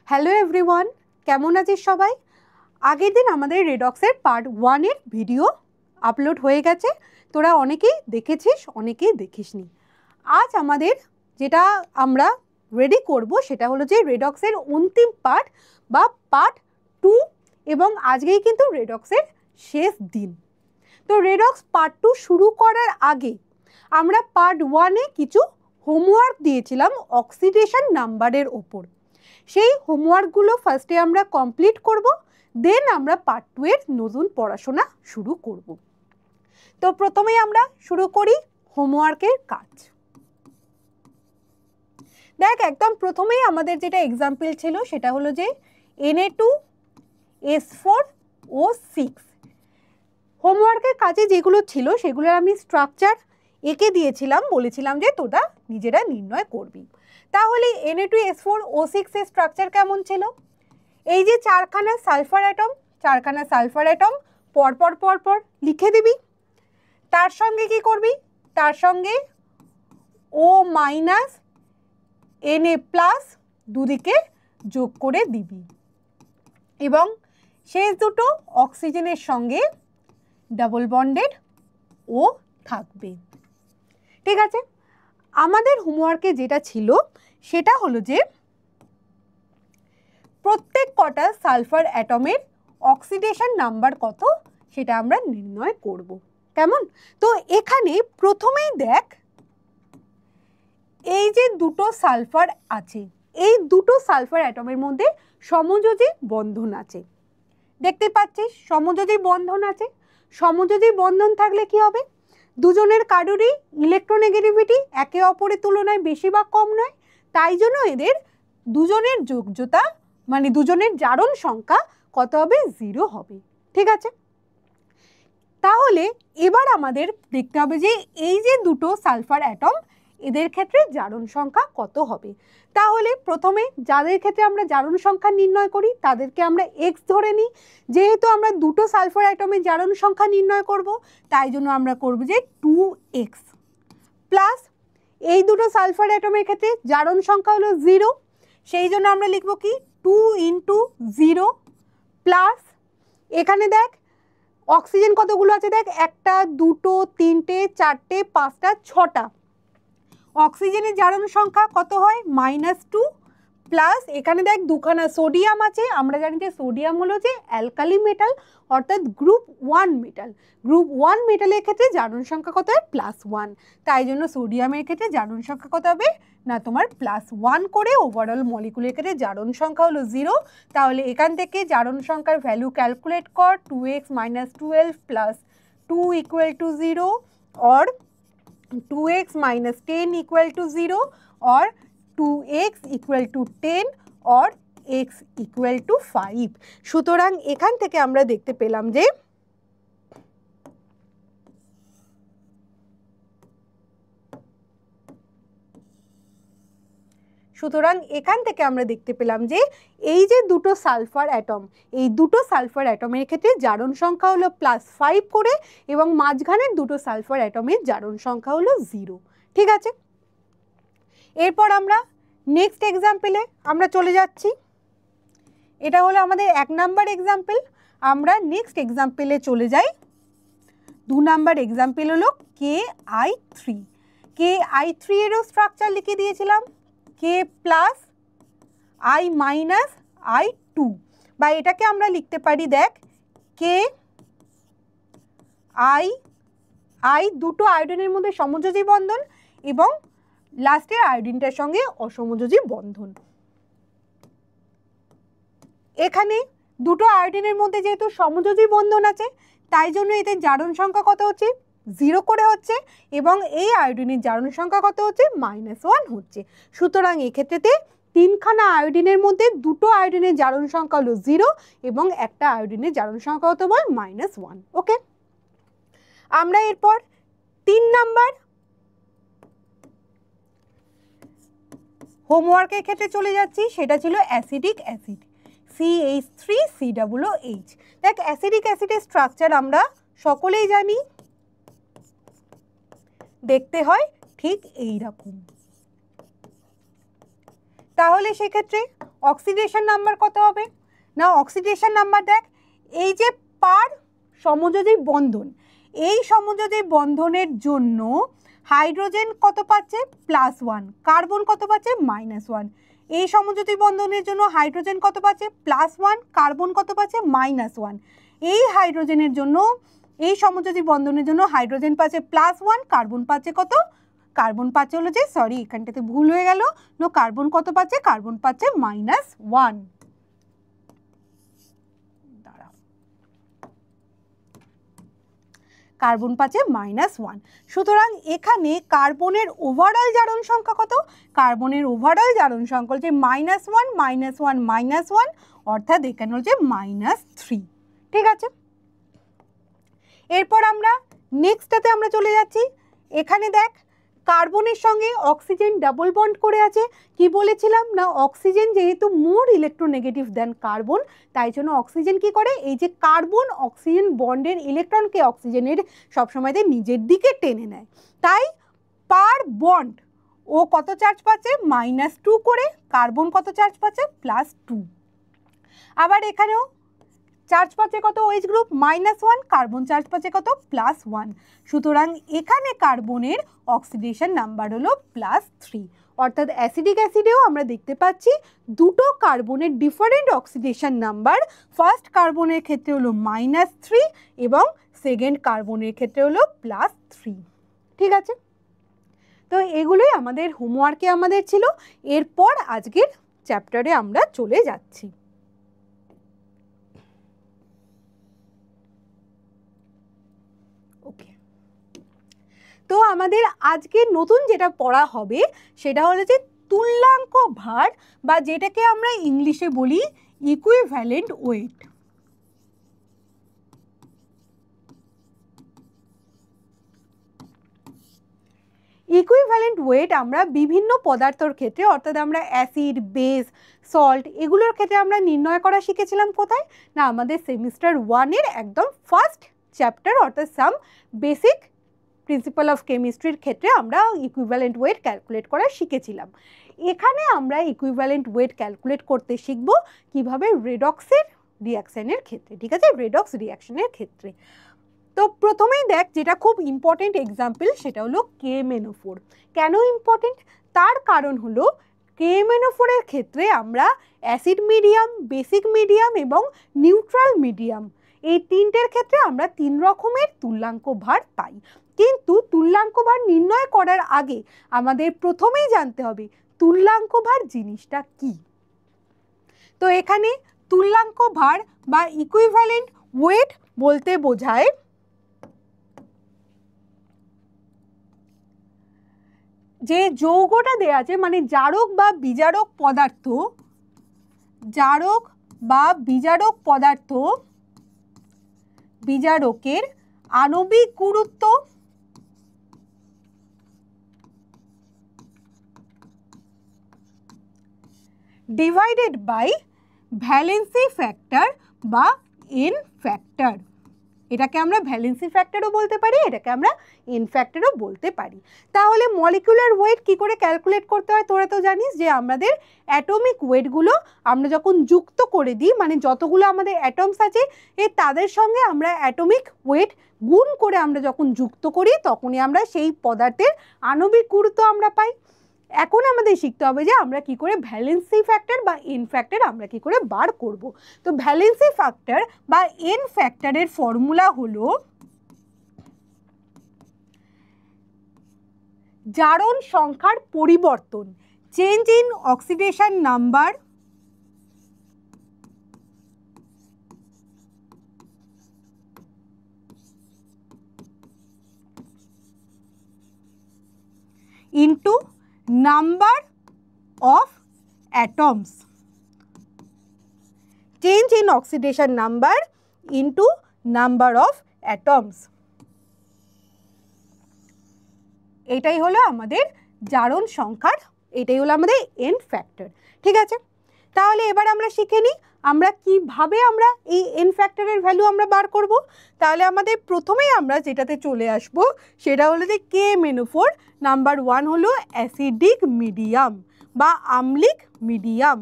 Hello everyone, কেমন আছিস সবাই? আগের দিন আমাদের রেডক্সের পার্ট 1 এর ভিডিও আপলোড হয়ে গেছে। তোরা অনেকেই দেখেছিস, অনেকেই দেখিসনি। আজ আমাদের যেটা আমরা রেডি করব সেটা হলো যে রেডক্সের অন্তিম পার্ট বা পার্ট 2, এবং আজকেই কিন্তু রেডক্সের শেষ দিন। তো রেডক্স পার্ট 2 শুরু করার আগে আমরা পার্ট 1 এ কিছু হোমওয়ার্ক দিয়েছিলাম অক্সিডেশন নাম্বারের ওপর। সেই হোমওয়ার্কগুলো ফার্স্টে আমরা কমপ্লিট করব, দেন আমরা পার্ট 2 এর নতুন পড়াশোনা শুরু করব। তো প্রথমেই আমরা শুরু করি হোমওয়ার্কের কাজ। দেখ, একদম প্রথমেই আমাদের যেটা এক্সাম্পল ছিল সেটা হলো যে Na2S4O6। হোমওয়ার্কের কাজে যেগুলো ছিল সেগুলোর আমি স্ট্রাকচার এঁকে দিয়েছিলাম, বলেছিলাম যে তোরা নিজেরা নির্ণয় করবি। তাহলে Na2S4O6 এর স্ট্রাকচার কেমন ছিল? এই যে চারখানা সালফার অ্যাটম পরপর লিখে দিবি। তার সঙ্গে কি করবি? তার সঙ্গে O মাইনাস Na+ দুদিকে যোগ করে দিবি, এবং শেষ দুটো অক্সিজেনের সঙ্গে ডাবল বন্ডেড ও থাকবে। ঠিক আছে, আমাদের হোমওয়ার্কে যেটা ছিল সেটা হলো যে প্রত্যেক কটা সালফার অ্যাটমের অক্সিডেশন নাম্বার কত সেটা আমরা নির্ণয় করব। কেমন? তো এখানে প্রথমেই দেখ, এই যে দুটো সালফার আছে, এই দুটো সালফার অ্যাটমের মধ্যে সমযোজী বন্ধন আছে। দেখতে পাচ্ছিস সমযোজী বন্ধন আছে। সমযোজী বন্ধন থাকলে কি হবে? দুজনের কারোরই ইলেকট্রোনেগেটিভিটি একে অপরের তুলনায় বেশি বা কম নয়, তাই জন্য এদের দুজনের যোগ্যতা মানে দুজনের জারণ সংখ্যা কত হবে? 0 হবে। ঠিক আছে, তাহলে এবার আমাদের দেখতে হবে যে এই যে দুটো সালফার অ্যাটম, এদের ক্ষেত্রে জারণ সংখ্যা কত হবে। তাহলে প্রথমে যাদের ক্ষেত্রে আমরা জারণ সংখ্যা নির্ণয় করি তাদেরকে আমরা x ধরে নিই। যেহেতু আমরা দুটো সালফার অ্যাটমের জারণ সংখ্যা নির্ণয় করব, তাই জন্য আমরা করব যে 2x প্লাস এই দুটো সালফার অ্যাটমের ক্ষেত্রে জারণ সংখ্যা হলো 0, সেই জন্য আমরা লিখব কি 2 × 0 প্লাস এখানে দেখ অক্সিজেন কতগুলো আছে, দেখ 1 2 3 4 5 6টা। অক্সিজেনের জারণ সংখ্যা কত হয়? -2 প্লাস এখানে দেখ দুখানা সোডিয়াম আছে। আমরা জানি যে সোডিয়াম হলো যে অ্যালকালি মেটাল, অর্থাৎ গ্রুপ 1 মেটাল। গ্রুপ 1 মেটালের ক্ষেত্রে জারণ সংখ্যা কত হয়? +1। তাই জন্য সোডিয়ামের ক্ষেত্রে জারণ সংখ্যা কত হবে না তোমার +1 করে। ওভারঅল মলিকুলের ক্ষেত্রে জারণ সংখ্যা হলো 0। তাহলে এখান থেকে জারণ সংখ্যার ভ্যালু ক্যালকুলেট কর। 2x - 12 + 2 = 0 or 2x - 10 = 0 or 2x = 10 or x = 5। সুতরাং এখান থেকে আমরা দেখতে পেলাম যে এই যে দুটো সালফার অ্যাটম, এই দুটো সালফার অ্যাটমের ক্ষেত্রে জারণ সংখ্যা হলো +5 করে, এবং মাঝখানের দুটো সালফার অ্যাটমের জারণ সংখ্যা হলো 0। ঠিক আছে, এরপর আমরা নেক্সট এক্সাম্পলে আমরা চলে যাচ্ছি। এটা হলো আমাদের 1 নাম্বার এক্সাম্পল। আমরা নেক্সট এক্সাম্পলে চলে যাই। 2 নাম্বার এক্সাম্পল হলো Ki3। Ki3 এরও স্ট্রাকচার লিখে দিয়েছিলাম, K + I - I2, বা এটাকে আমরা লিখতে পারি দেখ K I দুটো আয়োডিনের মধ্যে সমযোজী বন্ধন এবং লাস্টের আয়োডিনটার সঙ্গে অসমযোজী বন্ধন। এখানে দুটো আয়োডিনের মধ্যে যেহেতু সমযোজী বন্ধন আছে, তাই জন্য এদের জারণ সংখ্যা কত হচ্ছে? 0 করে হচ্ছে, এবং এই আয়োডিনের জারণ সংখ্যা কত হচ্ছে? -1 হচ্ছে। সুতরাং এক্ষেত্রেতে তিনখানা আয়োডিনের মধ্যে দুটো আয়োডিনের জারণ সংখ্যা হলো 0 এবং একটা আয়োডিনের জারণ সংখ্যা কত বল? -1। ওকে, আমরা এরপর 3 নাম্বার হোমওয়ার্কের ক্ষেত্রে চলে যাচ্ছি। সেটা ছিল অ্যাসিডিক অ্যাসিড, CH3COOH। দেখ, অ্যাসিডিক অ্যাসিডের স্ট্রাকচার আমরা সকলেই জানি, দেখতে হয় ঠিক এই রকম। তাহলে সেক্ষেত্রে অক্সিডেশন নাম্বার কত হবে না, অক্সিডেশন নাম্বার দেখ এই যে পার সমযোজী বন্ধন, এই সমযোজী বন্ধনের জন্য হাইড্রোজেন কত পাচ্ছে +1, কার্বন কত পাচ্ছে -1। এই সমযোজী বন্ধনের জন্য হাইড্রোজেন কত পাচ্ছে +1, কার্বন কত পাচ্ছে -1। এই হাইড্রোজেনের জন্য, এই সমযোজী বন্ধনের জন্য হাইড্রোজেন পাচ্ছে +1, কার্বন পাচ্ছে কত, কার্বন পাচ্ছে হলো যে সরি এখানটাতে ভুল হয়ে গেল, নো কার্বন কত পাচ্ছে, কার্বন পাচ্ছে -1। কার্বন পাচ্ছে -1। সুতরাং এখানে কার্বনের ওভারঅল জারণ সংখ্যা কত, কার্বনের ওভারঅল জারণ সংখ্যা হচ্ছে -1 -1 -1, অর্থাৎ এখানে হচ্ছে -3। ঠিক আছে, এরপর আমরা নেক্সটটাতে আমরা চলে যাচ্ছি। এখানে দেখ কার্বনের সঙ্গে অক্সিজেন ডাবল বন্ড করে আছে। কি বলেছিলাম না, অক্সিজেন যেহেতু মোর ইলেকট্রোনেগেটিভ দেন কার্বন, তাই জন্য অক্সিজেন কি করে, এই যে কার্বন অক্সিজেন বন্ডের ইলেকট্রনকে অক্সিজেনের সবসময় নিজের দিকে টেনে নেয়। তাই পার বন্ড ও কত চার্জ পাচ্ছে -2 করে, কার্বন কত চার্জ পাচ্ছে +2। আবার এখানেও চার্জ পাচ্ছে কত OH গ্রুপ -1, কার্বন চার্জ পাচ্ছে কত +1। সুতরাং এখানে কার্বনের অক্সিডেশন নাম্বার হলো +3। অর্থাৎ অ্যাসিডিক অ্যাসিডেও আমরা দেখতে পাচ্ছি দুটো কার্বনের ডিফারেন্ট অক্সিডেশন নাম্বার। ফার্স্ট কার্বনের ক্ষেত্রে হলো -3 এবং সেকেন্ড কার্বনের ক্ষেত্রে হলো +3। ঠিক আছে, তো এগুলোই আমাদের হোমওয়ার্কে আমাদের ছিল। এরপর আজকের চ্যাপ্টারে আমরা চলে যাচ্ছি। ওকে, তো আমাদের আজকে নতুন যেটা পড়া হবে সেটা হলো যে তুল্যাঙ্ক ভার, বা যেটাকে আমরা ইংলিশে বলি ইকুইভ্যালেন্ট ওয়েট। ইকুইভ্যালেন্ট ওয়েট আমরা বিভিন্ন পদার্থর ক্ষেত্রে, অর্থাৎ আমরা অ্যাসিড, বেস, সল্ট এগুলোর ক্ষেত্রে আমরা নির্ণয় করা শিখেছিলাম কোথায় না, আমাদের সেমিস্টার 1-এর একদম ফার্স্ট চ্যাপ্টার, অর্থাৎ সাম বেসিক প্রিন্সিপাল অফ কেমিস্ট্রির ক্ষেত্রে আমরা ইকুইভ্যালেন্ট ওয়েট ক্যালকুলেট করা শিখেছিলাম। এখানে আমরা ইকুইভ্যালেন্ট ওয়েট ক্যালকুলেট করতে শিখব কিভাবে রেডক্সের রিয়াকশনের ক্ষেত্রে। ঠিক আছে, রেডক্স রিয়াকশনের ক্ষেত্রে। তো প্রথমেই দেখ যেটা খুব ইম্পর্টেন্ট এক্সাম্পল সেটা হলো KMnO4। কেন ইম্পর্টেন্ট, তার কারণ হলো KMnO4 এর ক্ষেত্রে আমরা অ্যাসিড মিডিয়াম, বেসিক মিডিয়াম এবং নিউট্রাল মিডিয়াম এই তিনটের ক্ষেত্রে আমরা 3 রকমের তুল্যাঙ্ক ভার পাই। কিন্তু তুল্যাঙ্ক ভার নির্ণয় করার আগে আমাদের প্রথমেই জানতে হবে তুল্যাঙ্ক ভার জিনিসটা কি। তো এখানে তুল্যাঙ্ক ভার বা ইকুইভ্যালেন্ট ওয়েট বলতে বোঝায় যে যৌগটা দেয়া আছে, মানে জারক বা বিজারক পদার্থ, জারক বা বিজারক পদার্থ, বিজারকের আণবিক গুরুত্ব ডিভাইডেড বাই ভ্যালেন্সি ফ্যাক্টর বা এন ফ্যাক্টর। এটাকে আমরা ভ্যালেন্সি ফ্যাক্টরও বলতে পারি, এটাকে আমরা এন ফ্যাক্টরও বলতে পারি। তাহলে মলিকুলার ওয়েট কি করে ক্যালকুলেট করতে হয়, তোরা তো জানিস যে আমাদের অ্যাটমিক ওয়েটগুলো আমরা যখন যুক্ত করে দিই, মানে যতগুলো আমাদের অ্যাটমস আছে তাদের সঙ্গে আমরা অ্যাটমিক ওয়েট গুণ করে আমরা যখন যুক্ত করি তখনই আমরা সেই পদার্থের আণবিক গুরুত্ব আমরা পাই। এখন আমাদের শিখতে হবে যে আমরা কি করে ভ্যালেন্সি ফ্যাক্টর বা এন ফ্যাক্টর আমরা কি করে বার করব। তো ভ্যালেন্সি ফ্যাক্টর বা এন ফ্যাক্টরের ফর্মুলা হলো জারণ সংখ্যার পরিবর্তন, change in oxidation number into number of atoms, change in oxidation number into number of atoms। এটাই হলো আমাদের জারণ সংখ্যার, এটাই হলো আমাদের এন ফ্যাক্টর। ঠিক আছে, তাহলে এবার আমরা শিখে নিই আমরা কিভাবে আমরা এই এন ফ্যাক্টরের ভ্যালু আমরা বার করব। তাহলে আমাদের প্রথমেই আমরা যেটাতে চলে আসব সেটা হলো যে KMnO4 নাম্বার 1 হলো অ্যাসিডিক মিডিয়াম বা আম্লিক মিডিয়াম।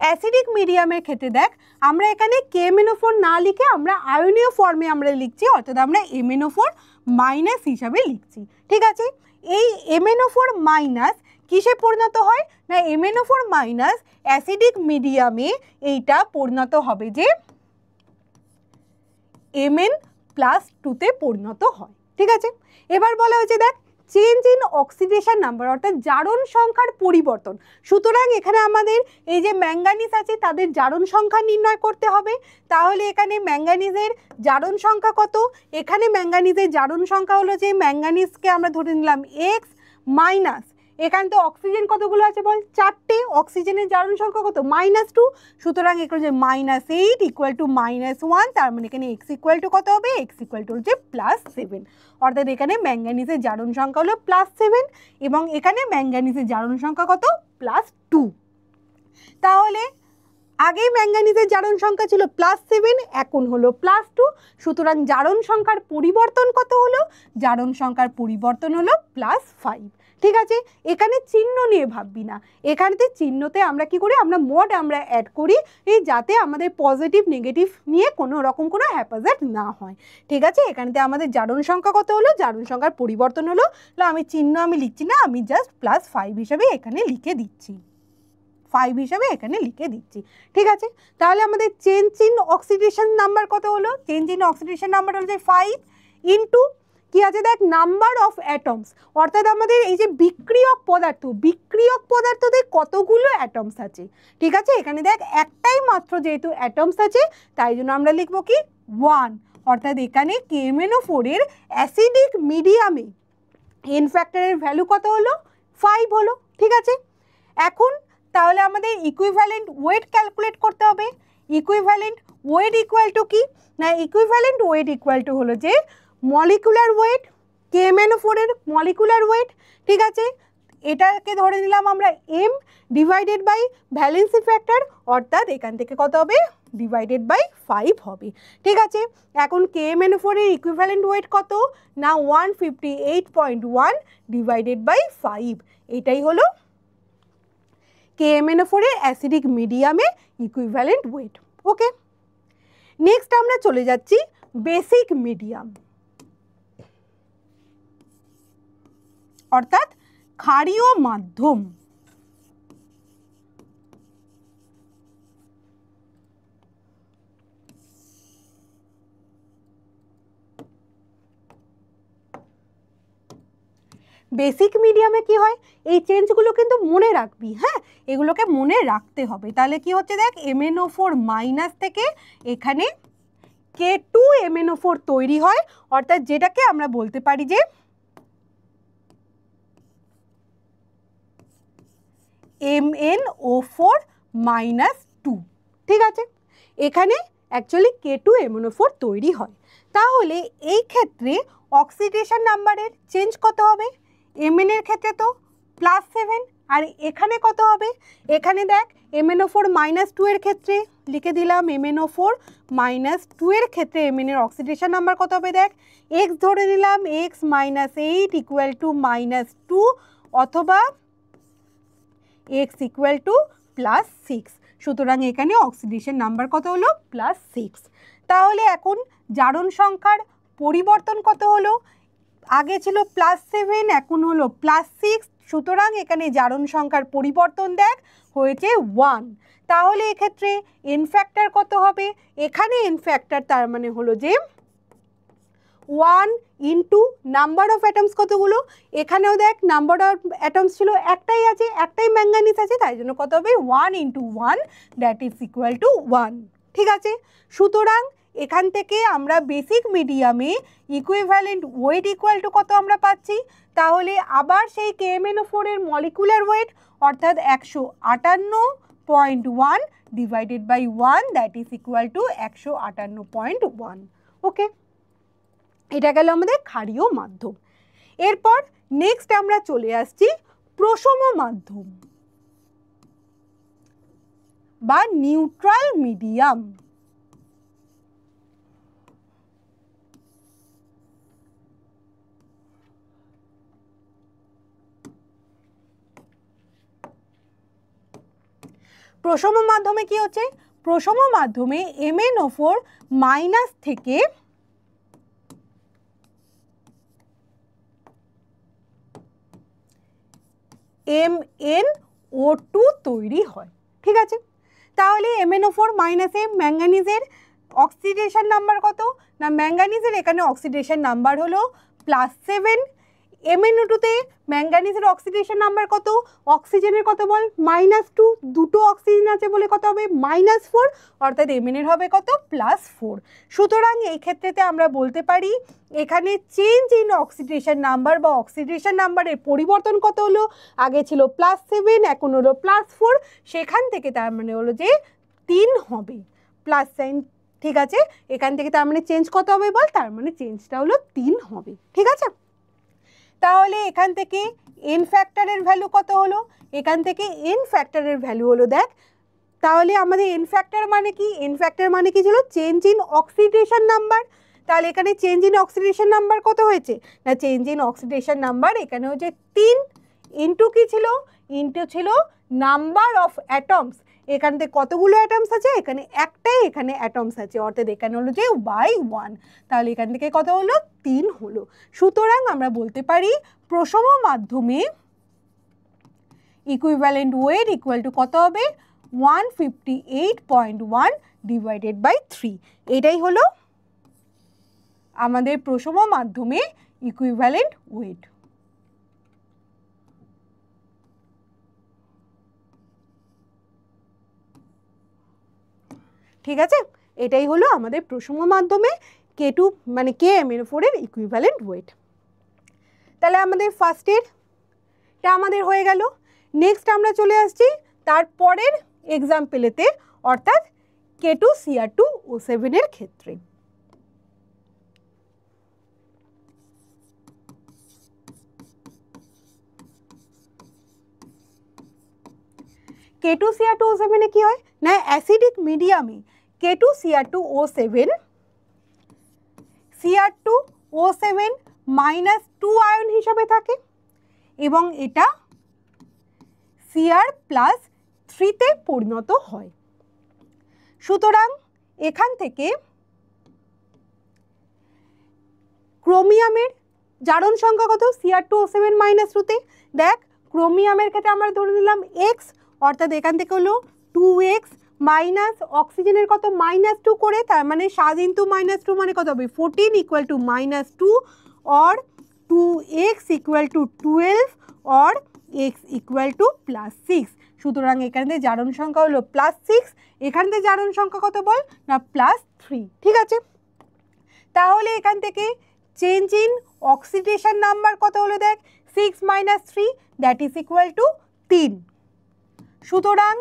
অ্যাসিডিক মিডিয়ামের ক্ষেত্রে দেখ আমরা এখানে KMnO4 না লিখে আমরা আয়নীয় ফর্মে আমরা লিখছি, অর্থাৎ আমরা MnO4 মাইনাস হিসাবে লিখছি। ঠিক আছে, এই MnO4 মাইনাস কিসে পরিণত হয় না, MnO4 মাইনাস অ্যাসিডিক মিডিয়ামে এইটা পরিণত হবে যে Mn+2 পরিণত হয়। ঠিক আছে, এবার বলা হয়েছে দেখ চেঞ্জ ইন অক্সিডেশন নাম্বার, অর্থাৎ জারণ সংখ্যার পরিবর্তন। সুতরাং এখানে আমাদের এই যে ম্যাঙ্গানিজ আছে তাদের জারণ সংখ্যা নির্ণয় করতে হবে। তাহলে এখানে ম্যাঙ্গানিজের জারণ সংখ্যা কত, এখানে ম্যাঙ্গানিজের জারণ সংখ্যা হলো যে ম্যাঙ্গানিজকে আমরা ধরে নিলাম এক্স মাইনাস, এখানে তো অক্সিজেন কতগুলো আছে বল, 4টে, অক্সিজেনের জারণ সংখ্যা কত -2, সুতরাং এখানে যে -8 ইকুয়াল টু -1, তার মানে এখানে x ইকুয়াল টু কত হবে, x ইকুয়াল টু হচ্ছে +7, অর্থাৎ এখানে ম্যাঙ্গানিজের জারণ সংখ্যা হলো +7 এবং এখানে ম্যাঙ্গানিজের জারণ সংখ্যা কত +2। তাহলে আগে ম্যাঙ্গানিজের জারণ সংখ্যা ছিল +7, এখন হলো +2, সুতরাং জারণ সংখ্যার পরিবর্তন কত হলো, জারণ সংখ্যার পরিবর্তন হলো +5। ঠিক আছে, এখানে চিহ্ন নিয়ে ভাববি না, এখানেতে চিহ্নতে আমরা কি করি, আমরা মোড আমরা অ্যাড করি এই যাতে আমাদের পজিটিভ নেগেটিভ নিয়ে কোনো রকম কোনো হ্যাপাজার্ড না হয়। ঠিক আছে, এখানেতে আমাদের জারণ সংখ্যা কত হলো, জারণ সংখ্যার পরিবর্তন হলো, আমি চিহ্ন আমি লিখছি না, আমি জাস্ট +5 হিসাবে এখানে লিখে দিচ্ছি, 5 হিসাবে এখানে লিখে দিচ্ছি। ঠিক আছে, তাহলে আমাদের চেঞ্জ ইন অক্সিডেশন নাম্বার কত হলো, চেঞ্জ ইন অক্সিডেশন নাম্বার হলো যে 5 ইন্টু কি আছে দেখ নাম্বার অফ অ্যাটমস, অর্থাৎ আমাদের এই যে বিক্রিয়ক পদার্থতে কতগুলো অ্যাটমস আছে। ঠিক আছে, এখানে দেখ একটাই মাত্র যেহেতু অ্যাটমস আছে তাই জন্য আমরা লিখবো কি 1, অর্থাৎ এখানে KMnO4 এর অ্যাসিডিক মিডিয়ামে এন ফ্যাক্টরের ভ্যালু কত হলো, 5 হলো। ঠিক আছে, এখন তাহলে আমাদের ইকুইভ্যালেন্ট ওয়েট ক্যালকুলেট করতে হবে। ইকুইভ্যালেন্ট ওয়েট ইকুয়াল টু কি না, ইকুইভ্যালেন্ট ওয়েট ইকুয়াল টু হলো যে মলিকুলার ওয়েট, KMnO4 এর মলিকুলার ওয়েট। ঠিক আছে, এটাকে ধরে নিলাম আমরা m divided by valency factor, অর্থাৎ এখান থেকে কত হবে ডিভাইডেড বাই 5 হবে। ঠিক আছে, এখন KMnO4 এর ইকুইভ্যালেন্ট ওয়েট কত না 158.1 ডিভাইডেড বাই 5, এটাই হলো KMnO4 এর অ্যাসিডিক মিডিয়ামে ইকুইভ্যালেন্ট ওয়েট। ওকে, নেক্সট আমরা চলে যাচ্ছি বেসিক মিডিয়াম, অর্থাৎ ক্ষারীয় মাধ্যম। বেসিক মিডিয়ামে কি হয়, এই চেঞ্জগুলো কিন্তু মনে রাখবি, হ্যাঁ এগুলোকে মনে রাখতে হবে। তাহলে কি হচ্ছে দেখ MnO4 মাইনাস থেকে এখানে K2MnO4 তৈরি হয়, অর্থাৎ যেটাকে আমরা বলতে পারি যে MnO4-2। ঠিক আছে, এখানে অ্যাকচুয়ালি K2MnO4 তৈরি হয়। তাহলে এই ক্ষেত্রে অক্সিডেশন নাম্বারের চেঞ্জ কত হবে, Mn এর ক্ষেত্রে তো +7, আর এখানে কত হবে, এখানে দেখ MnO4-2 এর ক্ষেত্রে লিখে দিলাম MnO4-2 এর ক্ষেত্রে Mn এর অক্সিডেশন নাম্বার কত হবে দেখ, x ধরে নিলাম x -8 ইকুয়াল টু -2 অথবা x ইকুয়াল টু +6, সুতরাং এখানে অক্সিডেশন নাম্বার কত হলো +6। তাহলে এখন জারণ সংখ্যার পরিবর্তন কত হলো, আগে ছিল +7 এখন হলো +6, সুতরাং এখানে জারণ সংখ্যার পরিবর্তন দেখ হয়েছে 1। তাহলে এক্ষেত্রে এন ফ্যাক্টর কত হবে, এখানে এন ফ্যাক্টর তার মানে হলো যে 1 ইন্টু নাম্বার অফ অ্যাটমস কতগুলো, এখানেও দেখ নাম্বার অফ অ্যাটমস ছিল একটাই আছে, একটাই ম্যাঙ্গানিজ আছে, তাই জন্য কত হবে 1 into 1 that is equal two 1। ঠিক আছে, সুতরাং এখান থেকে আমরা বেসিক মিডিয়ামে ইকুইভ্যালেন্ট ওয়েট ইকুয়াল টু কত আমরা পাচ্ছি, তাহলে আবার সেই KMnO4 এর মলিকুলার ওয়েট অর্থাৎ 158.1 divided by 1 that is equal to 158.1। Okay, এটা গেল আমাদের ক্ষারীয় মাধ্যম। এরপর নেক্সট আমরা চলে আসছি প্রশম মাধ্যম বা নিউট্রাল মিডিয়াম। প্রসম মাধ্যমে কি হচ্ছে, প্রসম মাধ্যমে MnO4 মাইনাস থেকে MnO2 তৈরি হয়। ঠিক আছে, তাহলে MnO4 মাইনাসে ম্যাঙ্গানিজের অক্সিডেশন নাম্বার কত না, ম্যাঙ্গানিজের এখানে অক্সিডেশন নাম্বার হলো +7, MnO2তে ম্যাঙ্গানিজের অক্সিডেশন নাম্বার কত, অক্সিজেনের কত বল -2, দুটো অক্সিজেন আছে বলে কত হবে -4, অর্থাৎ Mn এর হবে কত +4। সুতরাং এই ক্ষেত্রেতে আমরা বলতে পারি এখানে চেঞ্জ ইন অক্সিডেশন নাম্বার বা অক্সিডেশন নাম্বারের পরিবর্তন কত হলো, আগে ছিল +7 এখন হলো +4, সেখান থেকে তার মানে হলো যে 3 হবে প্লাস সাইন। ঠিক আছে, এখান থেকে তার মানে চেঞ্জ কত হবে বল, তার মানে চেঞ্জটা হলো 3 হবে। ঠিক আছে, তাহলে এখান থেকে এন ফ্যাক্টরের ভ্যালু কত হলো, এখান থেকে এন ফ্যাক্টরের ভ্যালু হলো দেখ, তাহলে আমাদের এন ফ্যাক্টর মানে কি, এন ফ্যাক্টর মানে কি ছিল চেঞ্জ ইন অক্সিডেশন নাম্বার, তাহলে এখানে চেঞ্জ ইন অক্সিডেশন নাম্বার কত হয়েছে না, চেঞ্জ ইন অক্সিডেশন নাম্বার এখানে হচ্ছে 3 ইন্টু কি ছিল, ইন্টু ছিল নাম্বার অফ অ্যাটমস, এখান থেকে কতগুলো অ্যাটমস আছে, এখানে একটাই এখানে অ্যাটমস আছে, অর্থাৎ এখানে হলো যে y1, তাহলে এখান থেকে কত হলো 3 হলো। সুতরাং আমরা বলতে পারি প্রসম মাধ্যমে ইকুইভ্যালেন্ট ওয়েট ইকুয়াল টু কত হবে 158.1 ডিভাইডেড বাই 3, এটাই হলো আমাদের প্রসম মাধ্যমে ইকুইভ্যালেন্ট ওয়েট। ঠিক আছে, এটাই হলো আমাদের প্রসম মাধ্যমে K2 মানে KMnO4 এর ইকুইভ্যালেন্ট ওয়েট। তাহলে আমাদের ফার্স্টেরটা আমাদের হয়ে গেল। নেক্সট আমরা চলে আসছি তারপরের এক্সাম্পলেতে, অর্থাৎ K2Cr2O7 এর ক্ষেত্রে। K2Cr2O7 এ কি হয় না, অ্যাসিডিক মিডিয়ামে K2Cr2O7 Cr2O7 -2 আয়ন হিসাবে থাকে এবং এটা Cr+3 পরিণত হয়। সুতরাং এখান থেকে ক্রোমিয়ামের জারণ সংখ্যা কত, Cr2O7 -2 দেখ ক্রোমিয়ামের ক্ষেত্রে আমরা ধরে নিলাম x, অর্থাৎ এখান থেকে হলো 2x মাইনাস অক্সিজেনের কত -2 করে, তার মানে 7 × -2 মানে কত হবে 14 = -2 or 2x = 12 or x = +6। সুতরাং এখান থেকে জারণ সংখ্যা হলো +6, এখান থেকে জারণ সংখ্যা কত বল না +3। ঠিক আছে, তাহলে এখান থেকে চেঞ্জ ইন অক্সিডেশন নাম্বার কত হলো দেখ 6 - 3 দ্যাট ইজ ইকুয়াল টু 3। সুতরাং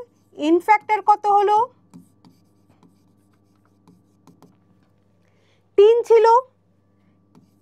এন ফ্যাক্টর কত হলো 3 ছিল,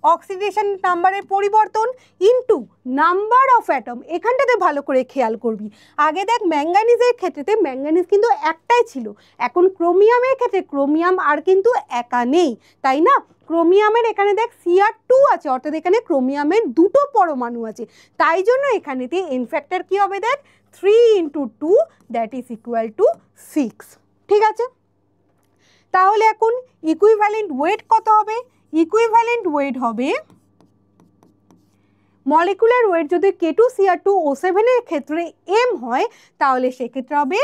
অক্সিডেশন নাম্বারের পরিবর্তন ইনটু নাম্বার অফ অ্যাটম, এখানটাতে ভালো করে খেয়াল করবি। আগে দেখ ম্যাঙ্গানিজের ক্ষেত্রেতে ম্যাঙ্গানিজ কিন্তু একটাই ছিল, এখন ক্রোমিয়ামের ক্ষেত্রে ক্রোমিয়াম আর কিন্তু একা নেই, তাই না, ক্রোমিয়ামের এখানে দেখ Cr2 আছে, অর্থাৎ এখানে ক্রোমিয়ামের দুটো পরমাণু আছে, তাই জন্য এখানেতে এন ফ্যাক্টর কি হবে দেখ 3 × 2 দ্যাট ইজ ইকুয়াল টু 6। ঠিক আছে, তাহলে এখন ইকুইভ্যালেন্ট ওয়েট কত হবে, ইকুইভ্যালেন্ট ওয়েট হবে মলিকুলার ওয়েট যদি K2Cr2O7 এর ক্ষেত্রে m হয় তাহলে সেক্ষেত্রে হবে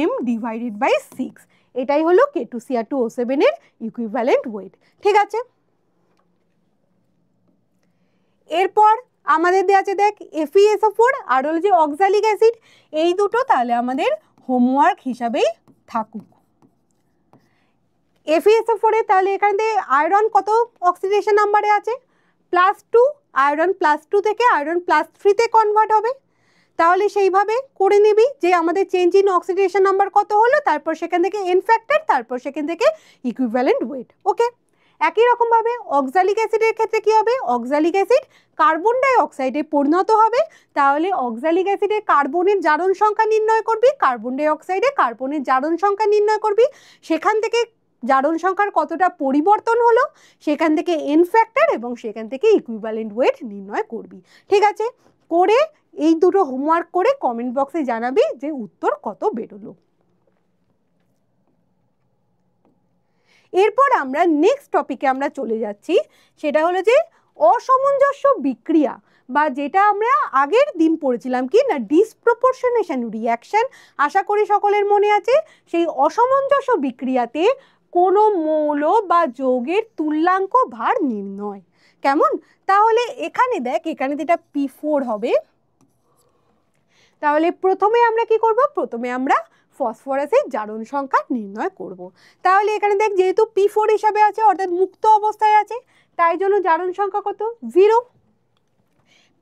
m/6, এটাই হলো K2Cr2O7 এর ইকুইভ্যালেন্ট ওয়েট। ঠিক আছে, এরপর আমাদের দেওয়া আছে দেখ FeSO4 আর হলো যে অক্সালিক অ্যাসিড, এই দুটো তাহলে আমাদের হোমওয়ার্ক হিসাবেই থাকুক। FeSO4 এ তাহলে এখানে আয়রন কত অক্সিডেশন নাম্বারে আছে +2, আয়রন +2 থেকে আয়রন +3 কনভার্ট হবে, তাহলে সেইভাবে করে নিবি যে আমাদের চেঞ্জ ইন অক্সিডেশন নাম্বার কত হলো, তারপর সেখান থেকে এন ফ্যাক্টর, তারপর সেখান থেকে ইকুইভ্যালেন্ট ওয়েট। ওকে, একই রকমভাবে অক্সালিক অ্যাসিডের ক্ষেত্রে কি হবে, অক্সালিক অ্যাসিড কার্বন ডাই অক্সাইডে পরিণত হবে, তাহলে অক্সালিক অ্যাসিডে কার্বনের জারণ সংখ্যা নির্ণয় করবি, কার্বন ডাই অক্সাইডে কার্বনের জারণ সংখ্যা নির্ণয় করবি, সেখান থেকে জারণ সংখ্যার কতটা পরিবর্তন হলো সেখান থেকে এন ফ্যাক্টর এবং সেখান থেকে ইকুইভ্যালেন্ট ওয়েট নির্ণয় করবি। ঠিক আছে, করে এই দুটো হোমওয়ার্ক করে কমেন্ট বক্সে জানাবি যে উত্তর কত বেরোলো। এরপর আমরা নেক্সট টপিকে আমরা চলে যাচ্ছি, সেটা হলো যে অসামঞ্জস্য বিক্রিয়া, বা যেটা আমরা আগের দিন পড়েছিলাম কি না ডিসপ্রপোর্শনেশন রিঅ্যাকশন। আশা করি সকলের মনে আছে। সেই অসামঞ্জস্য বিক্রিয়াতে কোনো মৌল বা যৌগের তুল্যাঙ্ক ভার নির্ণয়। কেমন? তাহলে এখানে দেখ, এখানে যেটা P4 হবে, তাহলে প্রথমে আমরা কি করব? প্রথমে আমরা ফসফরাসের জারণ সংখ্যা নির্ণয় করব। তাহলে এখানে দেখ, যেহেতু P4 হিসাবে আছে অর্থাৎ মুক্ত অবস্থায় আছে, তাই জন্য জারণ সংখ্যা কত? 0।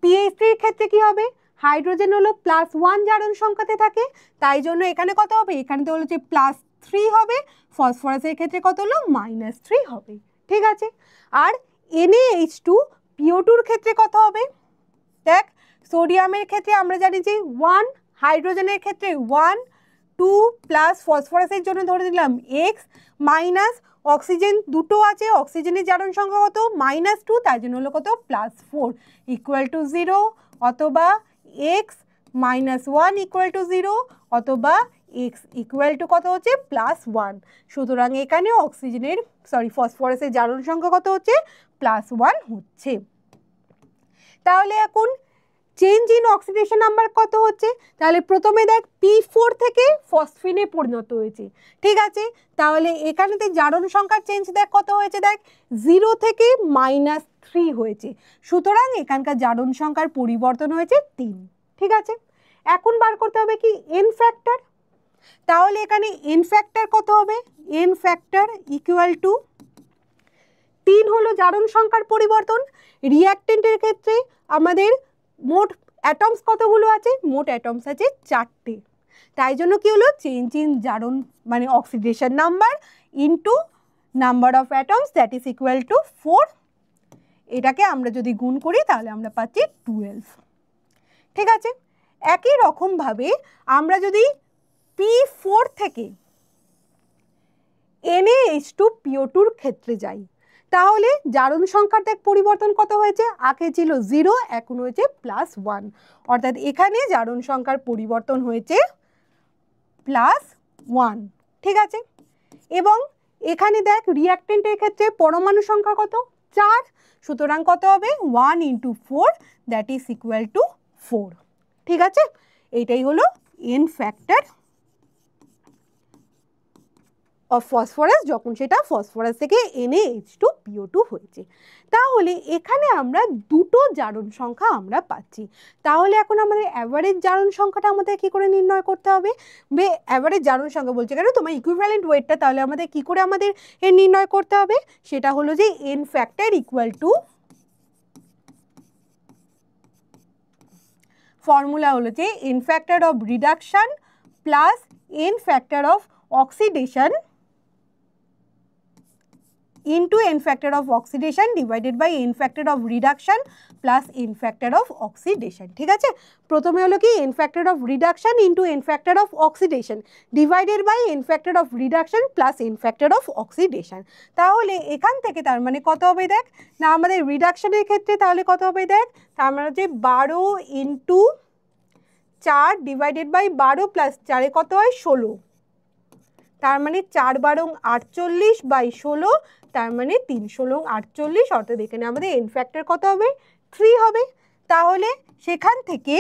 PH3 এর ক্ষেত্রে কি হবে? হাইড্রোজেন হলো +1 জারণ সংখ্যাতে থাকে, তাই জন্য এখানে কত হবে? এখানে তো হলো যে +3 হবে, ফসফরাসের ক্ষেত্রে কত হলো? -3 হবে। ঠিক আছে। আর NaH2 PO2 এর ক্ষেত্রে কত হবে? দেখ, সোডিয়ামের ক্ষেত্রে আমরা জানি যে 1, হাইড্রোজেনের ক্ষেত্রে 1, 2 প্লাস ফসফরাসের জন্য ধরে দিলাম x, মাইনাস অক্সিজেন দুটো আছে, অক্সিজেনের জারণ সংখ্যা কত? -2, তাই জন্য হলো কত? +4 = 0, অথবা x -1 = 0, অথবা x কত হচ্ছে? +1। সুতরাং এখানে ফসফরাসের জারণ সংখ্যা কত হচ্ছে? +1 হচ্ছে। তাহলে এখন চেঞ্জ ইন অক্সিডেশন নাম্বার কত হচ্ছে? তাহলে প্রথমে দেখ, P4 থেকে ফসফিনে পরিণত হয়েছে। ঠিক আছে। তাহলে এখানেতে জারণ সংখ্যার চেঞ্জ দেখ কত হয়েছে? দেখ, 0 থেকে -3 হয়েছে। সুতরাং এখানকার জারণ সংখ্যার পরিবর্তন হয়েছে 3। ঠিক আছে। এখন বার করতে হবে কি? N factor. তাহলে এখানে এন ফ্যাক্টর কত হবে? এন ফ্যাক্টর = 3 হলো জারণ সংখ্যার পরিবর্তন। রিঅ্যাকটেন্টের ক্ষেত্রে আমাদের মোট অ্যাটমস কতগুলো আছে? মোট অ্যাটমস আছে 4টে। তাই জন্য কি হলো? চেঞ্জ ইন জারণ মানে oxidation number into number of atoms, that is = 4। এটাকে আমরা যদি গুণ করি তাহলে আমরা পাচ্ছি 12। ঠিক আছে। একই রকমভাবে আমরা যদি P4 থেকে NaH2PO2 এর ক্ষেত্রে যাই, তাহলে জারণ সংখ্যার দেখ পরিবর্তন কত হয়েছে? আগে ছিল 0, এখন হয়েছে +1, অর্থাৎ এখানে জারণ সংখ্যার পরিবর্তন হয়েছে +1। ঠিক আছে। এবং এখানে দেখ, রিঅ্যাকটেন্টের ক্ষেত্রে পরমাণু সংখ্যা কত? 4। সুতরাং কত হবে? 1 × 4, দ্যাট ইজ = 4। ঠিক আছে। এইটাই হলো এন ফ্যাক্টর অফ ফসফরাস, যখন সেটা ফসফরাস থেকে NaH2PO2 হয়েছে। তাহলে এখানে আমরা দুটো জারণ সংখ্যা আমরা পাচ্ছি। তাহলে এখন আমাদের অ্যাভারেজ জারণ সংখ্যাটা আমাদের কি করে নির্ণয় করতে হবে? অ্যাভারেজ জারণ সংখ্যা বলছে কেন? তোমার ইকুইভ্যালেন্ট ওয়েটটা তাহলে আমাদের কি করে এর নির্ণয় করতে হবে? সেটা হলো যে এন ফ্যাক্টর = ফর্মুলা হলো যে N factor of reduction plus N factor of oxidation into n factor of oxidation divided by n factor of reduction plus n factor of oxidation। ঠিক আছে। প্রথমে হলো কি n factor of reduction into n factor of oxidation divided by n factor of reduction plus n factor of oxidation। তাহলে এখান থেকে তার মানে কত হবে? দেখ না, আমাদের রিডাকশনের ক্ষেত্রে তাহলে কত হবে? দেখ, তার মানে হচ্ছে 12 × 4 divided by 12 plus 4 কত হয়? 16। তার মানে 4 × 12 = 48/16, তার মানে 3 × 16 = 48, অর্থাৎ এখানে আমাদের এন ফ্যাক্টর কত হবে? 3 হবে। তাহলে সেখান থেকে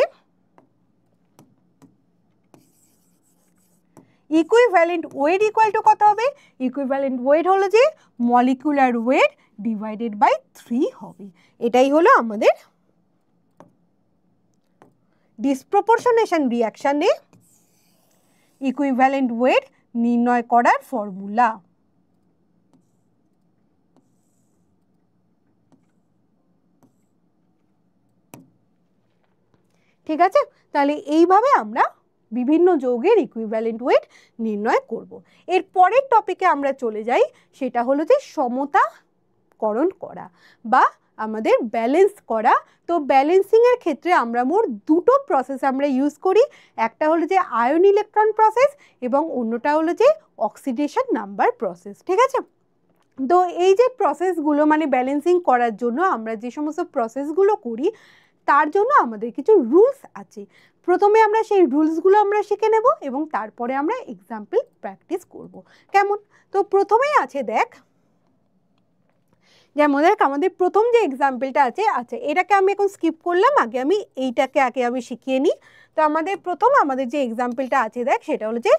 ইকুইভ্যালেন্ট ওয়েট = কত হবে? ইকুইভ্যালেন্ট ওয়েট হলো যে মলিকুলার ওয়েট ডিভাইডেড বাই 3 হবে। এটাই হলো আমাদের ডিসপ্রপোর্শনেশন রিঅ্যাকশনে ইকুইভ্যালেন্ট ওয়েট নির্ণয় করার ফর্মুলা। ঠিক আছে। তাহলে এইভাবে আমরা বিভিন্ন যৌগের ইকুইভ্যালেন্ট ওয়েট নির্ণয় করব। এর পরের টপিকে আমরা চলে যাই, সেটা হলো যে সমতাকরণ করা বা আমাদের ব্যালেন্স করা। তো ব্যালেন্সিংয়ের ক্ষেত্রে আমরা মোট দুটো প্রসেস আমরা ইউজ করি। একটা হলো যে আয়ন ইলেকট্রন প্রসেস এবং অন্যটা হলো যে অক্সিডেশন নাম্বার প্রসেস। ঠিক আছে। তো এই যে প্রসেসগুলো মানে ব্যালেন্সিং করার জন্য আমরা যে সমস্ত প্রসেসগুলো করি, তার জন্য আমাদের কিছু রুলস আছে। প্রথমে আমরা সেই রুলসগুলো আমরা শিখে নেব এবং তারপরে আমরা এক্সাম্পল প্র্যাকটিস করব। কেমন? তো প্রথমেই আছে দেখ, যেমন দেখ আমাদের প্রথম যে এক্সাম্পলটা আছে, আচ্ছা এটাকে আমি এখন স্কিপ করলাম, আগে আমি এইটাকে আমি শিখিয়ে নিই। তো আমাদের প্রথম আমাদের যে এক্সাম্পলটা আছে দেখ, সেটা হলো যে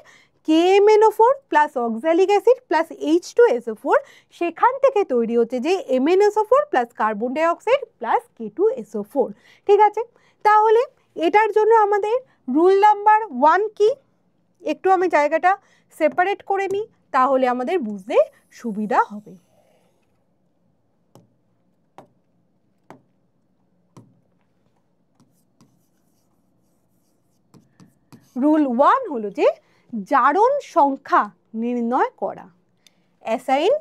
KMnO4 plus oxalic acid plus H2SO4, সেখান থেকে তৈরি হচ্ছে যে MnSO4 plus carbon dioxide plus K2SO4। ঠিক আছে, তাহলে এটার জন্য আমাদের রুল নাম্বার 1 কি, একটু আমি জায়গাটা সেপারেট করে নিই, তাহলে আমাদের বুঝতে সুবিধা হবে। রুল 1 হলো যে জারণ সংখ্যা নির্ণয় করা, অ্যাসাইন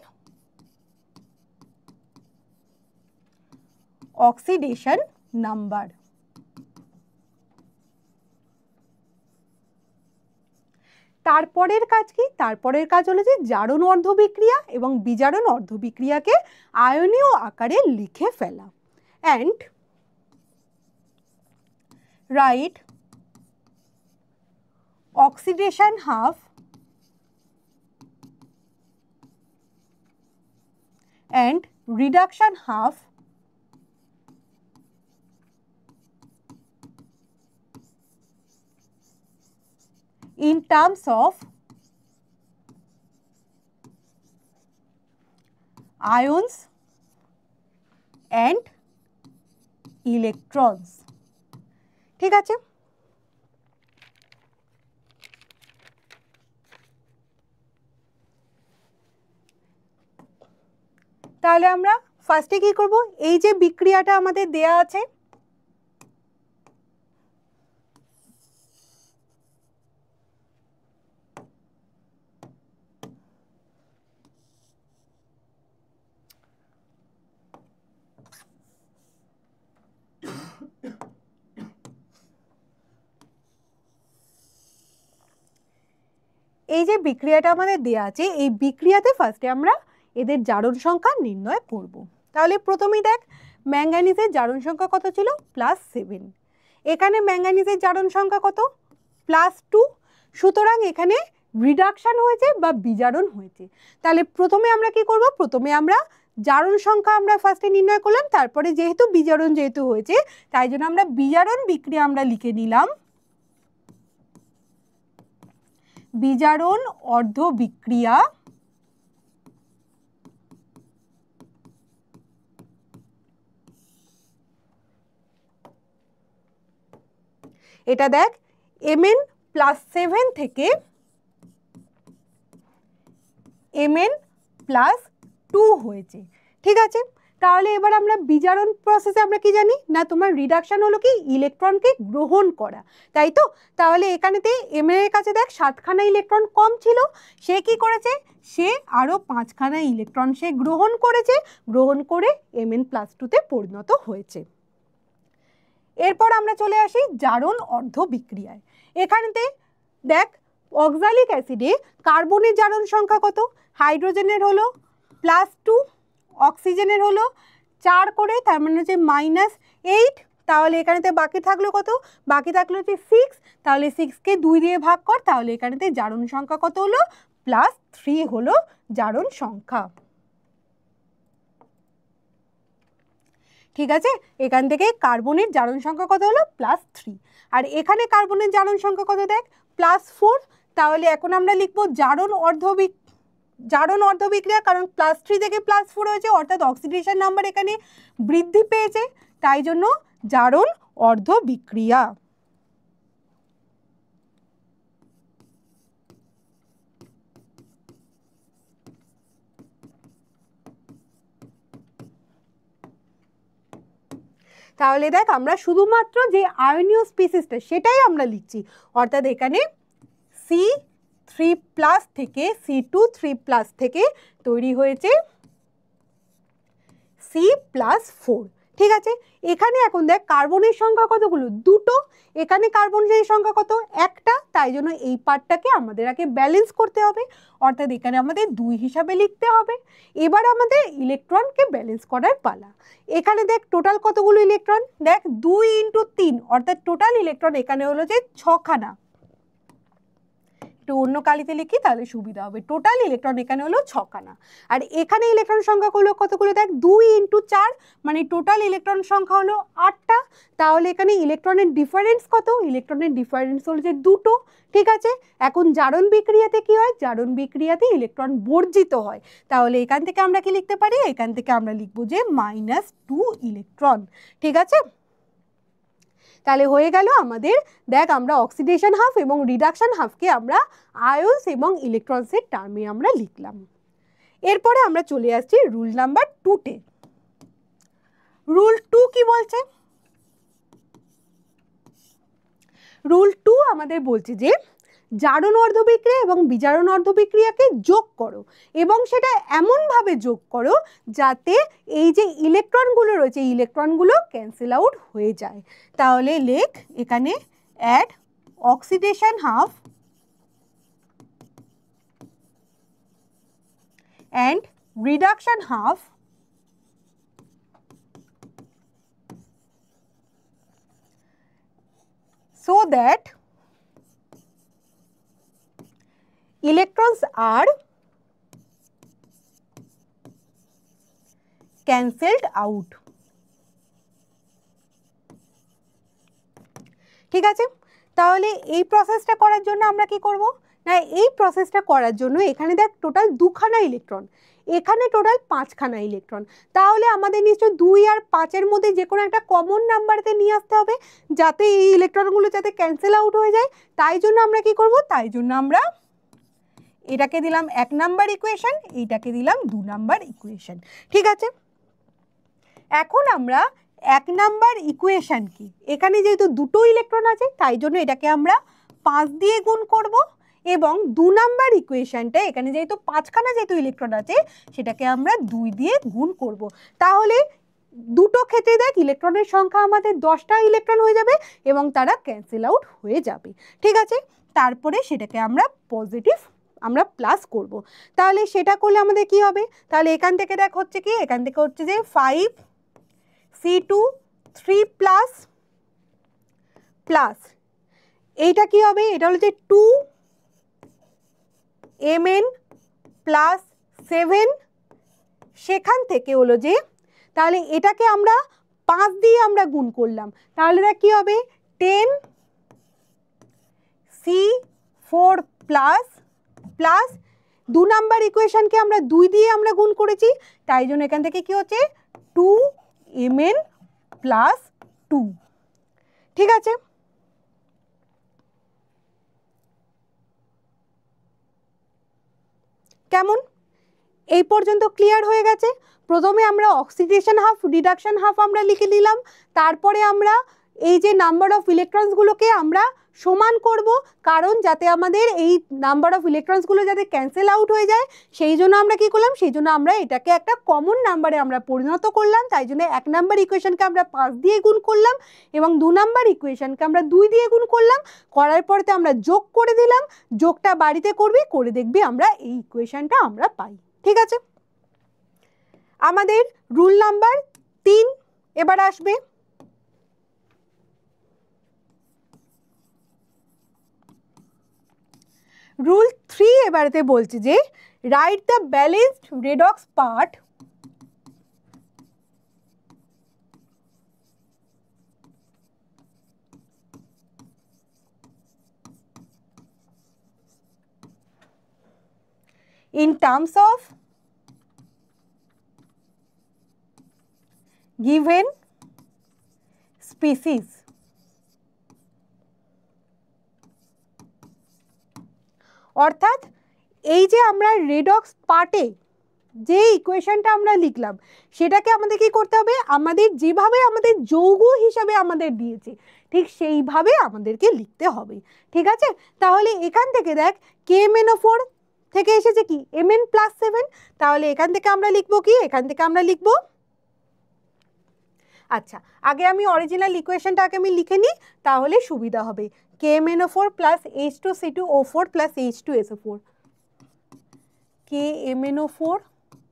অক্সিডেশন নাম্বার। তারপরের কাজ কি, তারপরের কাজ হলো যে জারণ অর্ধবিক্রিয়া এবং বিজারণ অর্ধবিক্রিয়াকে আয়নীয় আকারে লিখে ফেলা। And right oxidation half and reduction half in terms of ions and electrons। ঠিক আছে, তাহলে আমরা ফার্স্টে কি করব, এই যে বিক্রিয়াটা আমাদের দেয়া আছে, এই যে বিক্রিয়াটা আমাদের দেয়া আছে, এই বিক্রিয়াতে ফার্স্টে আমরা এদের জারণ সংখ্যা নির্ণয় করব। তাহলে প্রথমেই দেখ ম্যাঙ্গানিজের জারণ সংখ্যা কত ছিল, +7। এখানে ম্যাঙ্গানিজের জারণ সংখ্যা কত, +2। সুতরাং এখানে রিডাকশন হয়েছে বা বিজারণ হয়েছে। তাহলে প্রথমে আমরা কি করব, প্রথমে আমরা জারণ সংখ্যা আমরা ফার্স্টে নির্ণয় করলাম, তারপরে যেহেতু বিজারণ যেহেতু হয়েছে, তাই জন্য আমরা বিজারণ বিক্রিয়া আমরা লিখে নিলাম বিজারণ অর্ধবিক্রিয়া এটা দেখ Mn+7 থেকে Mn+2 হয়েছে। ঠিক আছে, তাহলে এবার আমরা বিজারণ প্রসেসে আমরা কি জানি না, তোমার রিডাকশন হলো কি ইলেকট্রনকে গ্রহণ করা, তাই তো। তাহলে এখানেতে Mn এর কাছে দেখ 7খানা ইলেকট্রন কম ছিল, সে কি করেছে, সে আরও 5খানা ইলেকট্রন সে গ্রহণ করেছে, গ্রহণ করে Mn+2 পরিণত হয়েছে। এরপর আমরা চলে আসি জারণ অর্ধবিক্রিয়ায়। এখানেতে দেখ অক্সালিক অ্যাসিডে কার্বনের জারণ সংখ্যা কত, হাইড্রোজেনের হলো +2, অক্সিজেনের হলো 4 করে, তার মানে হচ্ছে -8। তাহলে এখানেতে বাকি থাকলো কত, বাকি থাকলো হচ্ছে 6। তাহলে 6কে 2 দিয়ে ভাগ কর, তাহলে এখানেতে জারণ সংখ্যা কত হলো, +3 হলো জারণ সংখ্যা। ঠিক আছে, এখান থেকে কার্বনের জারণ সংখ্যা কত হলো, +3। আর এখানে কার্বনের জারণ সংখ্যা কত দেখ, +4। তাহলে এখন আমরা লিখবো জারণ অর্ধবিক্রিয়া, কারণ +3 থেকে +4 হয়েছে, অর্থাৎ অক্সিডেশন নাম্বার এখানে বৃদ্ধি পেয়েছে, তাই জন্য জারণ অর্ধবিক্রিয়া। তাহলে দেখ আমরা শুধুমাত্র যে আয়নীয় স্পিসিসটা সেটাই আমরা লিখছি, অর্থাৎ এখানে C3+ থেকে C2 3+ থেকে তৈরি হয়েছে C+4। ঠিক আছে, এখানে এখন দেখ কার্বনের সংখ্যা কতগুলো, 2টো, এখানে কার্বনের সংখ্যা কত, 1টা, তাই জন্য এই পার্টটাকে আমাদের আগে ব্যালেন্স করতে হবে, অর্থাৎ এখানে আমাদের 2 হিসাবে লিখতে হবে। এবার আমাদের ইলেকট্রনকে ব্যালেন্স করার পালা। এখানে দেখ টোটাল কতগুলো ইলেকট্রন, দেখ 2 × 3, অর্থাৎ টোটাল ইলেকট্রন এখানে হলো যে 6খানা। একটু অন্য কালিতে লিখি তাহলে সুবিধা হবে। টোটাল ইলেকট্রন এখানে হলো 6খানা, আর এখানে ইলেকট্রন সংখ্যা হলো কতগুলো, দেখ 2 × 4 মানে টোটাল ইলেকট্রন সংখ্যা হলো 8টা। তাহলে এখানে ইলেকট্রনের ডিফারেন্স কত, ইলেকট্রনের ডিফারেন্স হলো যে 2টো। ঠিক আছে, এখন জারণ বিক্রিয়াতে কি হয়, জারণ বিক্রিয়াতে ইলেকট্রন বর্জিত হয়। তাহলে এখান থেকে আমরা কি লিখতে পারি, এখান থেকে আমরা লিখবো যে -2 ইলেকট্রন। ঠিক আছে, তাহলে হয়ে গেল আমাদের, দেখ আমরা অক্সিডেশন হাফ এবং রিডাকশন হাফকে আমরা আয়ন্স এবং ইলেকট্রনসের টার্মে আমরা লিখলাম। এরপরে আমরা চলে আসছি রুল নাম্বার 2-তে। রুল 2 কি বলছে, রুল 2 আমাদের বলছে যে জারণ অর্ধবিক্রিয়া এবং বিজারণ অর্ধবিক্রিয়াকে যোগ করো এবং সেটা এমনভাবে যোগ করো যাতে এই যে ইলেকট্রনগুলো রয়েছে ইলেকট্রনগুলো ক্যান্সেল আউট হয়ে যায়। তাহলে লেখ এখানে add oxidation half and reduction half so that electrons are cancelled out। ঠিক আছে, তাহলে এই প্রসেসটা করার জন্য আমরা কি করব না, এই প্রসেসটা করার জন্য এখানে দেখ টোটাল 2খানা ইলেকট্রন, এখানে টোটাল 5খানা ইলেকট্রন। তাহলে আমাদের নিশ্চয় 2 আর 5-এর মধ্যে যে কোনো একটা কমন নাম্বারতে নিয়ে আসতে হবে যাতে এই ইলেকট্রনগুলো যাতে ক্যান্সেল আউট হয়ে যায়। তাই জন্য আমরা কি করব, তাই জন্য আমরা এটাকে দিলাম 1 নাম্বার ইকুয়েশন, এইটাকে দিলাম 2 নাম্বার ইকুয়েশন। ঠিক আছে, এখন আমরা 1 নাম্বার ইকুয়েশন কি, এখানে যেহেতু দুটো ইলেকট্রন আছে তাই জন্য এটাকে আমরা 5 দিয়ে গুণ করব, এবং 2 নাম্বার ইকুয়েশনটা এখানে যেহেতু 5খানা যেহেতু ইলেকট্রন আছে সেটাকে আমরা 2 দিয়ে গুণ করব। তাহলে দুটো ক্ষেত্রে দেখ ইলেকট্রনের সংখ্যা আমাদের 10টা ইলেকট্রন হয়ে যাবে এবং তারা ক্যান্সেল আউট হয়ে যাবে। ঠিক আছে, তারপরে সেটাকে আমরা পজিটিভ আমরা প্লাস করব। তাহলে সেটা করলে আমাদের কি হবে, তাহলে এখান থেকে দেখ হচ্ছে কি, এখান থেকে হচ্ছে যে 5C2 3 প্লাস প্লাস এইটা কি হবে, এটা হলো যে 2Mn প্লাস 7, সেখান থেকে হলো যে তাহলে এটাকে আমরা 5 দিয়ে আমরা গুণ করলাম, তাহলে দেখ কি হবে 10C4 প্লাস প্লাস 2 নাম্বার ইকুয়েশনকে আমরা 2 দিয়ে আমরা গুণ করেছি, তাই জন্য এখান থেকে কি হচ্ছে 2Mn প্লাস 2। ঠিক আছে, কেমন, এই পর্যন্ত ক্লিয়ার হয়ে গেছে। প্রথমে আমরা অক্সিডেশন হাফ রিডাকশন হাফ আমরা লিখে নিলাম, তারপরে আমরা এই যে নাম্বার অফ ইলেকট্রনসগুলোকে আমরা সমান করব, কারণ যাতে আমাদের এই নাম্বার অফ ইলেকট্রনসগুলো যাতে ক্যান্সেল আউট হয়ে যায় সেই জন্য আমরা কি করলাম, সেই জন্য আমরা এটাকে একটা কমন নাম্বারে আমরা পরিণত করলাম। তাই জন্য 1 নাম্বার ইকুয়েশনকে আমরা 5 দিয়ে গুণ করলাম এবং 2 নাম্বার ইকুয়েশনকে আমরা 2 দিয়ে গুণ করলাম, করার পরেতে আমরা যোগ করে দিলাম, যোগটা বাড়িতে করবি, করে দেখবি আমরা এই ইকুয়েশনটা আমরা পাই। ঠিক আছে, আমাদের রুল নাম্বার 3 এবার আসবে। রুল 3 এবারেতে বলছে যে write the balanced redox part in terms of given species। অর্থাৎ এই যে আমরা রেডক্স পার্টে যে ইকুয়েশনটা আমরা লিখলাম সেটাকে আমাদের কি করতে হবে, আমাদের যেভাবে আমাদের যৌগ হিসাবে আমাদের দিয়েছে ঠিক সেইভাবে আমাদেরকে লিখতে হবে। ঠিক আছে, তাহলে এখান থেকে দেখ KMnO4 থেকে এসেছে কি Mn প্লাস 7, তাহলে এখান থেকে আমরা লিখবো কি, এখান থেকে আমরা লিখবো, আচ্ছা আগে আমি অরিজিনাল ইকুয়েশনটাকে আমি লিখে নিই তাহলে সুবিধা হবে। KMnO4 plus H2C2O4 plus H2SO4, KMnO4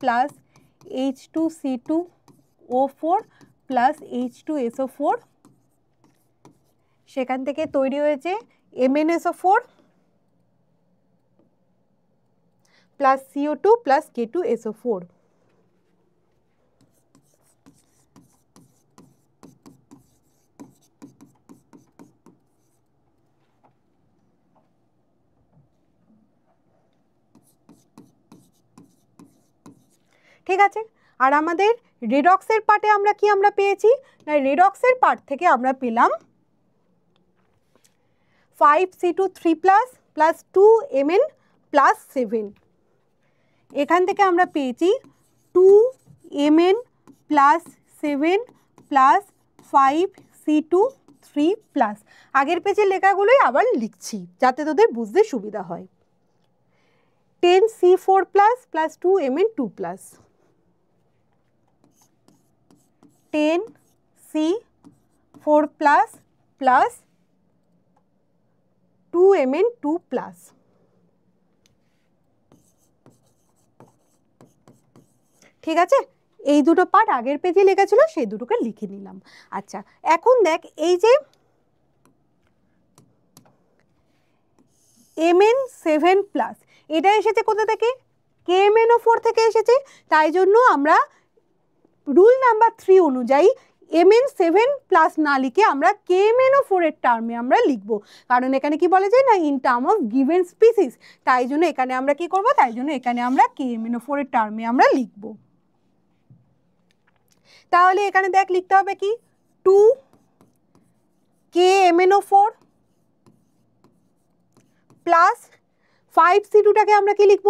plus H2C2O4 plus H2SO4, সেখান থেকে তৈরি হয়েছে MnSO4 plus CO2 plus K2SO4। ঠিক আছে, আর আমাদের রেডক্সের পার্টে আমরা কি পেয়েছি না, রেডক্সের পার্ট থেকে আমরা পেলাম 5C2 3 প্লাস 2Mn প্লাস 7। এখান থেকে আমরা পেয়েছি 2Mn plus 7 plus 5C2 3 plus. আগের পেজের লেখাগুলোই আবার লিখছি যাতে তোদের বুঝতে সুবিধা হয়। 10C4 plus 2Mn2 plus, 10C4 plus 2Mn2 plus. ঠিক আছে, এই দুটো পার্ট আগের পেজে লেখা ছিল, সেই দুটোকে লিখে নিলাম। আচ্ছা, এখন দেখ এই যে Mn7 প্লাস এটা এসেছে কোথা থেকে, KMnO4 থেকে এসেছে। তাই জন্য আমরা রুল নাম্বার 3 অনুযায়ী Mn7 প্লাস না লিখে আমরা KMnO4 এর টার্মে আমরা লিখব, কারণ এখানে কি বলা যায় না, in term of given species. তাই জন্য এখানে আমরা কি করব, তাই জন্য এখানে আমরা KMnO4 এর টার্মে আমরা লিখব। তাহলে এখানে দেখ লিখতে হবে কি 2 KMnO4 প্লাস 5C2টাকে আমরা কি লিখব,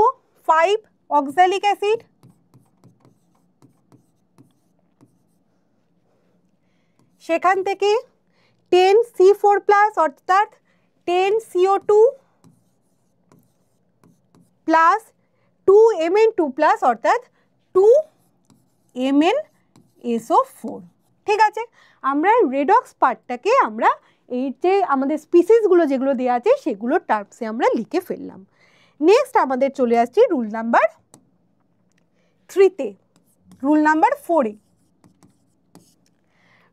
5 অক্সালিক অ্যাসিড সেখান থেকে 10C4 প্লাস অর্থাৎ 10CO2 প্লাস 2Mn2 প্লাস অর্থাৎ 2MnSO4। ঠিক আছে, আমরা রেডক্স পার্টটাকে আমরা এই যে আমাদের স্পিসিসগুলো যেগুলো দেওয়া আছে সেগুলোর টার্মসে আমরা লিখে ফেললাম। নেক্সট আমাদের চলে আসছি রুল নাম্বার 3তে, রুল নাম্বার 4এ।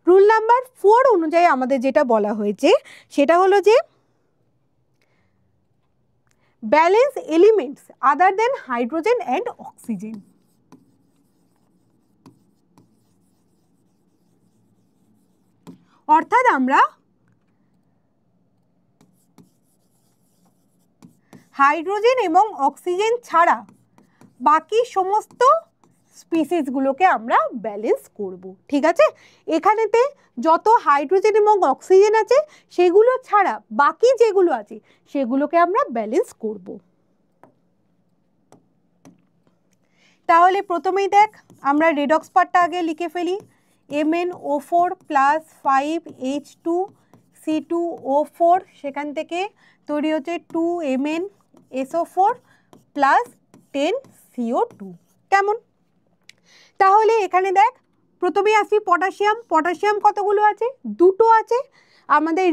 রুল নাম্বার 4 অনুযায়ী আমাদের যেটা বলা হয়েছে সেটা হলো যে balance elements other than hydrogen and oxygen. অর্থাৎ আমরা হাইড্রোজেন এবং অক্সিজেন ছাড়া বাকি সমস্ত স্পিসিসগুলোকে আমরা ব্যালেন্স করব। ঠিক আছে, এখানেতে যত হাইড্রোজেন এবং অক্সিজেন আছে সেগুলো ছাড়া বাকি যেগুলো আছে সেগুলোকে আমরা ব্যালেন্স করব। তাহলে প্রথমেই দেখ আমরা রেডক্স পার্টটা আগে লিখে ফেলি। MnO4 প্লাস 5H2C2O4 সেখান থেকে তৈরি হচ্ছে 2MnSO4 প্লাস 10CO2। কেমন? তাহলে এখানে দেখ প্রথমেই আসি পটাশিয়াম। পটাশিয়াম কতগুলো আছে, দুটো আছে। আমাদের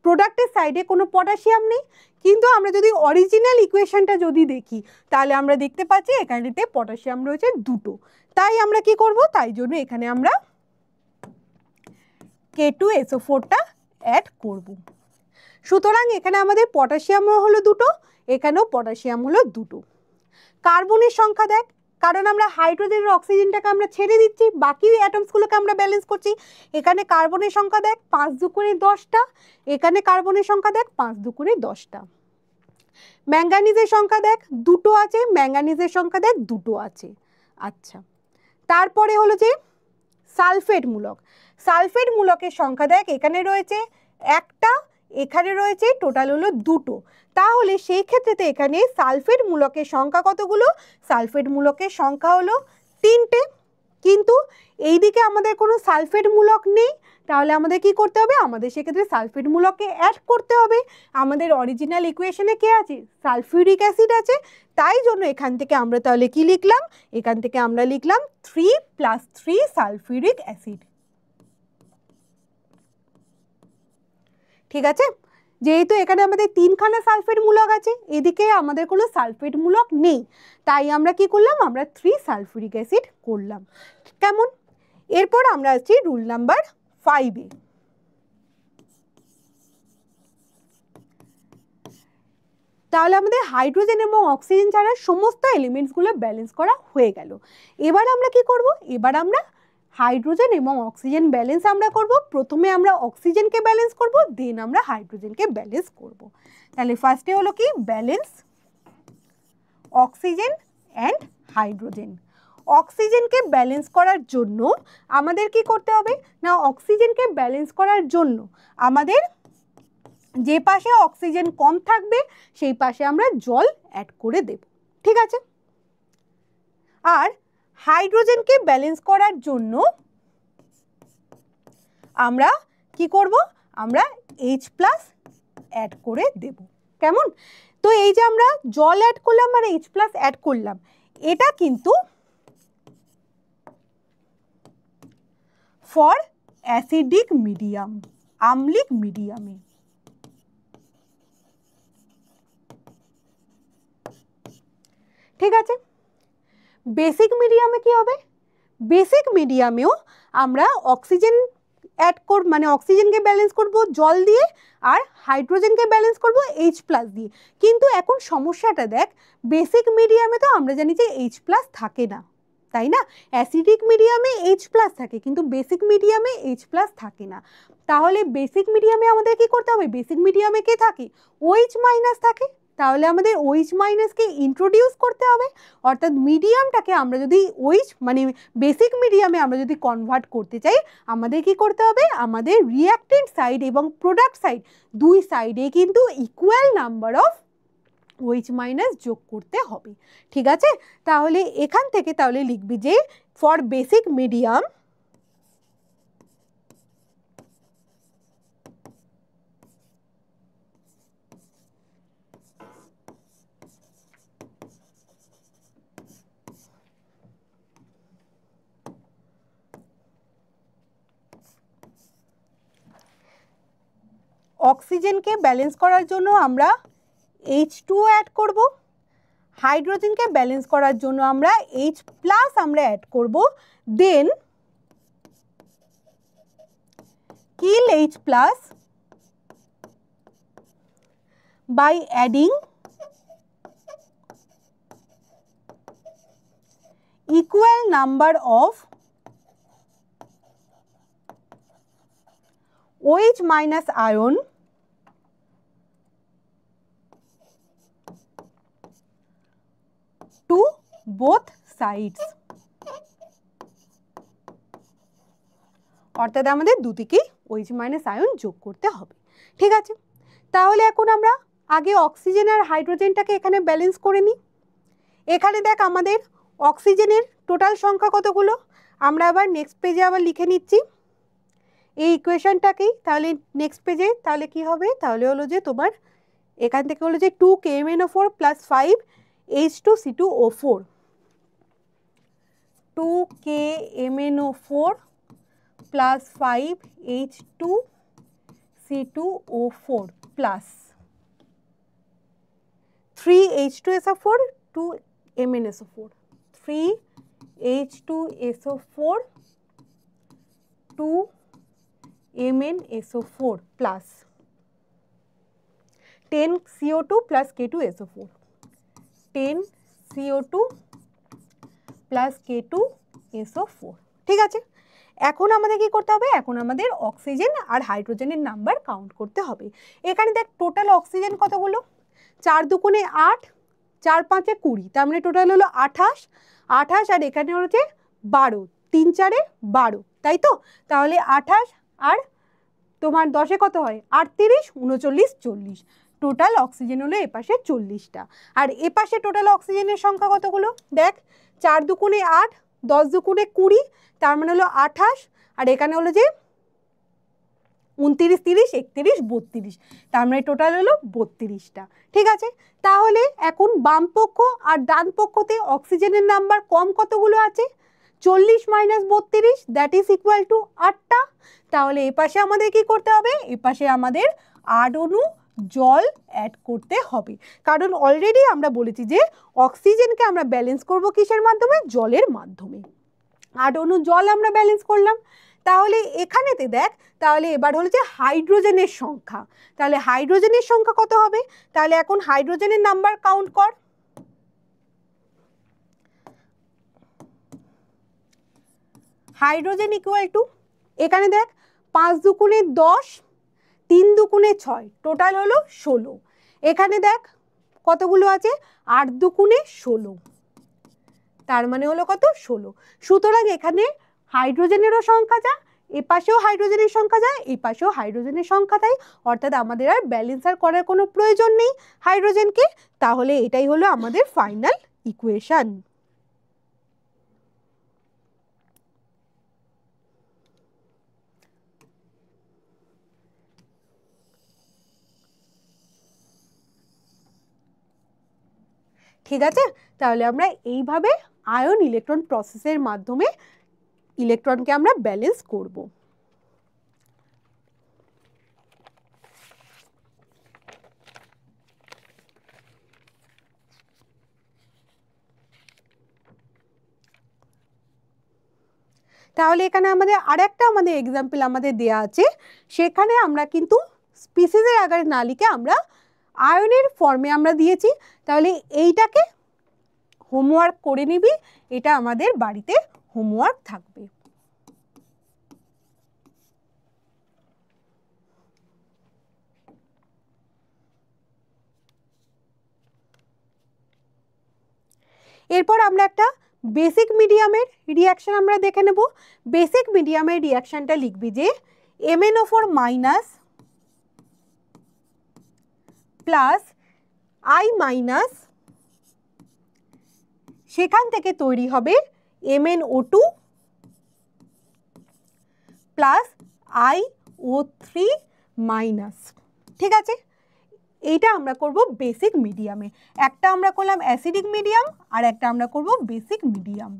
প্রোডাক্টের সাইডে কোনো পটাশিয়াম নেই, কিন্তু আমরা যদি অরিজিনাল ইকুয়েশনটা যদি দেখি তাহলে আমরা দেখতে পাচ্ছি এখানেতে পটাশিয়াম রয়েছে দুটো। তাই আমরা কি করব, তাই জন্য এখানে আমরা K2SO4টা অ্যাড করব। সুতরাং এখানে আমাদের পটাশিয়ামও হলো দুটো, এখানেও পটাশিয়াম হলো দুটো। কার্বনের সংখ্যা দেখ, কারণ আমরা হাইড্রোজেন আর অক্সিজেনটাকে আমরা ছেড়ে দিচ্ছি, বাকি অ্যাটমসগুলোকে আমরা ব্যালেন্স করছি। এখানে কার্বনের সংখ্যা দেখ 5 × 10টা, এখানে কার্বনের সংখ্যা দেখ 5 × 10টা। ম্যাঙ্গানিজের সংখ্যা দেখ দুটো আছে, ম্যাঙ্গানিজের সংখ্যা দেখ দুটো আছে। আচ্ছা, তারপরে হলো যে সালফেট মূলক। সালফেট মূলকের সংখ্যা দেখ এখানে রয়েছে একটা, এখানে রয়েছে টোটাল হলো দুটো। তাহলে সেই ক্ষেত্রেতে এখানে সালফেট মূলকের সংখ্যা কতগুলো, সালফেট মূলকের সংখ্যা হলো 3টে। কিন্তু এই দিকে আমাদের কোনো সালফেট মূলক নেই, তাহলে আমাদের কি করতে হবে, আমাদের সেক্ষেত্রে সালফেট মূলককে অ্যাড করতে হবে। আমাদের অরিজিনাল ইকুয়েশনে কে আছে, সালফিউরিক অ্যাসিড আছে। তাই জন্য এখান থেকে আমরা তাহলে কি লিখলাম, এখান থেকে আমরা লিখলাম 3 + 3 সালফিউরিক অ্যাসিড। ঠিক আছে, যেহেতু এখানে আমাদের 3খানা সালফেট মূলক আছে, এদিকে আমাদের কোনো সালফেট মূলক নেই, তাই আমরা কি করলাম, আমরা 3 সালফিউরিক অ্যাসিড করলাম। কেমন? এরপর আমরা আসছি রুল নাম্বার 5-এ। তাহলে আমাদের হাইড্রোজেন এবং অক্সিজেন ছাড়া সমস্ত এলিমেন্টসগুলো ব্যালেন্স করা হয়ে গেল। এবার আমরা কি করব, এবার আমরা হাইড্রোজেন এবং অক্সিজেন ব্যালেন্স আমরা করব। প্রথমে আমরা অক্সিজেনকে ব্যালেন্স করব, দেন আমরা হাইড্রোজেনকে ব্যালেন্স করব। তাহলে ফার্স্টে হলো কি ব্যালেন্স অক্সিজেন অ্যান্ড হাইড্রোজেন। অক্সিজেনকে ব্যালেন্স করার জন্য আমাদের কি করতে হবে না, অক্সিজেনকে ব্যালেন্স করার জন্য আমাদের যে পাশে অক্সিজেন কম থাকবে সেই পাশে আমরা জল অ্যাড করে দেব, ঠিক আছে। আর হাইড্রোজেনকে ব্যালেন্স করার জন্য আমরা কি করব, আমরা H+ অ্যাড করে দেব, কেমন? তো এই যে আমরা জল অ্যাড করলাম আর H+ অ্যাড করলাম, এটা কিন্তু ফর অ্যাসিডিক মিডিয়াম, আম্লিক মিডিয়ামে। ঠিক আছে, বেসিক মিডিয়ামে কি হবে, বেসিক মিডিয়ামেও আমরা অক্সিজেন অ্যাড মানে অক্সিজেনকে ব্যালেন্স করব জল দিয়ে আর হাইড্রোজেনকে ব্যালেন্স করব H+ দিয়ে। কিন্তু এখন সমস্যাটা দেখ, বেসিক মিডিয়ামে তো আমরা জানি যে H+ থাকে না, তাই না? অ্যাসিডিক মিডিয়ামে H+ থাকে, কিন্তু বেসিক মিডিয়ামে H+ থাকে না। তাহলে বেসিক মিডিয়ামে আমাদের কি করতে হবে, বেসিক মিডিয়ামে কে থাকে, OH- থাকে। তাহলে আমাদের OH- কে ইন্ট্রোডিউস করতে হবে, অর্থাৎ মিডিয়ামটাকে আমরা যদি OH মানে বেসিক মিডিয়ামে আমরা যদি কনভার্ট করতে চাই, আমাদের কি করতে হবে, আমাদের রিঅ্যাক্টেন্ট সাইড এবং প্রোডাক্ট সাইড দুই সাইডে কিন্তু ইকুয়াল নাম্বার অফ OH- যোগ করতে হবে, ঠিক আছে। তাহলে এখান থেকে তাহলে লিখবি যে ফর বেসিক মিডিয়াম অক্সিজেনকে ব্যালেন্স করার জন্য আমরা H2 অ্যাড করব, হাইড্রোজেনকে ব্যালেন্স করার জন্য আমরা H+ আমরা অ্যাড করব, দেন kill H+ by adding equal number of OH- ion to both sides, অর্থাৎ আমাদের দুদিকেই OH- আয়ন যোগ করতে হবে, ঠিক আছে। তাহলে এখন আমরা আগে অক্সিজেন আর হাইড্রোজেনটাকে এখানে ব্যালেন্স করে নিই। এখানে দেখ আমাদের অক্সিজেনের টোটাল সংখ্যা কতগুলো, আমরা আবার নেক্সট পেজে আবার লিখে নিচ্ছি এই ইকুয়েশনটাকেই। তাহলে নেক্সট পেজে তাহলে কি হবে, তাহলে হলো যে তোমার এখান থেকে হলো যে 2KMnO4 + 5 H2C2O4, 2KMnO4 + 5 H2C2O4 plus 3H2SO4 2MnSO4, 3H2SO4 2MnSO4 plus 10CO2 plus K2SO4, 10CO2 plus K2SO4, ঠিক আছে। এখন আমাদের কি করতে হবে, এখন আমাদের অক্সিজেন আর হাইড্রোজেনের নাম্বার কাউন্ট করতে হবে। এখানে দেখ টোটাল অক্সিজেন কতগুলো, 4 দুগুণে 8, 4 5 20, তার মানে টোটাল হলো 28, আর এখানে হচ্ছে 12, 3 4 12, তাই তো। তাহলে 28 আর তোমার 10-এ কত হয়, 38 39 40, টোটাল অক্সিজেন হলো এপাশে 40টা। আর এপাশে টোটাল অক্সিজেনের সংখ্যা কতগুলো দেখ, 4 দুগুণে 8, 10 দুগুণে 20, তার মানে হলো 28, আর এখানে হলো যে 29 30 31 32, তার মানে টোটাল হলো 32টা, ঠিক আছে। তাহলে এখন বাম পক্ষ আর ডান পক্ষতে অক্সিজেনের নাম্বার কম কতগুলো আছে, 40 - 32, দ্যাট ইজ ইকুয়াল টু 8টা। তাহলে এপাশে আমাদের কি করতে হবে, এপাশে আমাদের 8 অণু জল অ্যাড করতে হবে, কারণ অলরেডি আমরা বলেছি যে অক্সিজেনকে আমরা ব্যালেন্স করব কিসের মাধ্যমে, জলের মাধ্যমে। 8 অণু জল আমরা ব্যালেন্স করলাম, তাহলে এখানেতে দেখ, তাহলে এবার হলো যে হাইড্রোজেনের সংখ্যা, তাহলে হাইড্রোজেনের সংখ্যা কত হবে? তাহলে এখন হাইড্রোজেনের নাম্বার কাউন্ট কর। হাইড্রোজেন ইকুয়াল টু, এখানে দেখ 5 দুগুণে 10, 3 দুগুণে 6, টোটাল হলো 16। এখানে দেখ কতগুলো আছে, 8 দুগুণে 16, তার মানে হলো কত, 16। সুতরাং এখানে হাইড্রোজেনেরও সংখ্যা যা, এ পাশেও হাইড্রোজেনের সংখ্যা যা, এই পাশেও হাইড্রোজেনের সংখ্যা তাই, অর্থাৎ আমাদের আর ব্যালেন্সার করার কোনো প্রয়োজন নেই হাইড্রোজেনকে। তাহলে এটাই হলো আমাদের ফাইনাল ইকুয়েশন। ঠিক আছে, তাহলে আমরা এইভাবে আয়ন ইলেকট্রন প্রসেসের মাধ্যমে ইলেকট্রনকে আমরা ব্যালেন্স করব। তাহলে এখানে আমাদের আরেকটা এক্সাম্পল আমাদের দেয়া আছে, সেখানে আমরা কিন্তু স্পিসিসের আকারে না লিখে আমরা আয়নের ফর্মে আমরা দিয়েছি। তাহলে এইটাকে হোমওয়ার্ক করে নিবি, এটা আমাদের বাড়িতে হোমওয়ার্ক থাকবে। এরপর আমরা একটা বেসিক মিডিয়ামের রিয়াকশন আমরা দেখে নেব। বেসিক মিডিয়ামের রিয়াকশনটা লিখবি যে MnO4 minus plus I minus, সেখান থেকে তৈরি হবে MnO2 প্লাস IO3 মাইনাস। ঠিক আছে, এইটা আমরা করব বেসিক মিডিয়ামে। একটা আমরা করলাম অ্যাসিডিক মিডিয়াম, আর একটা আমরা করব বেসিক মিডিয়াম।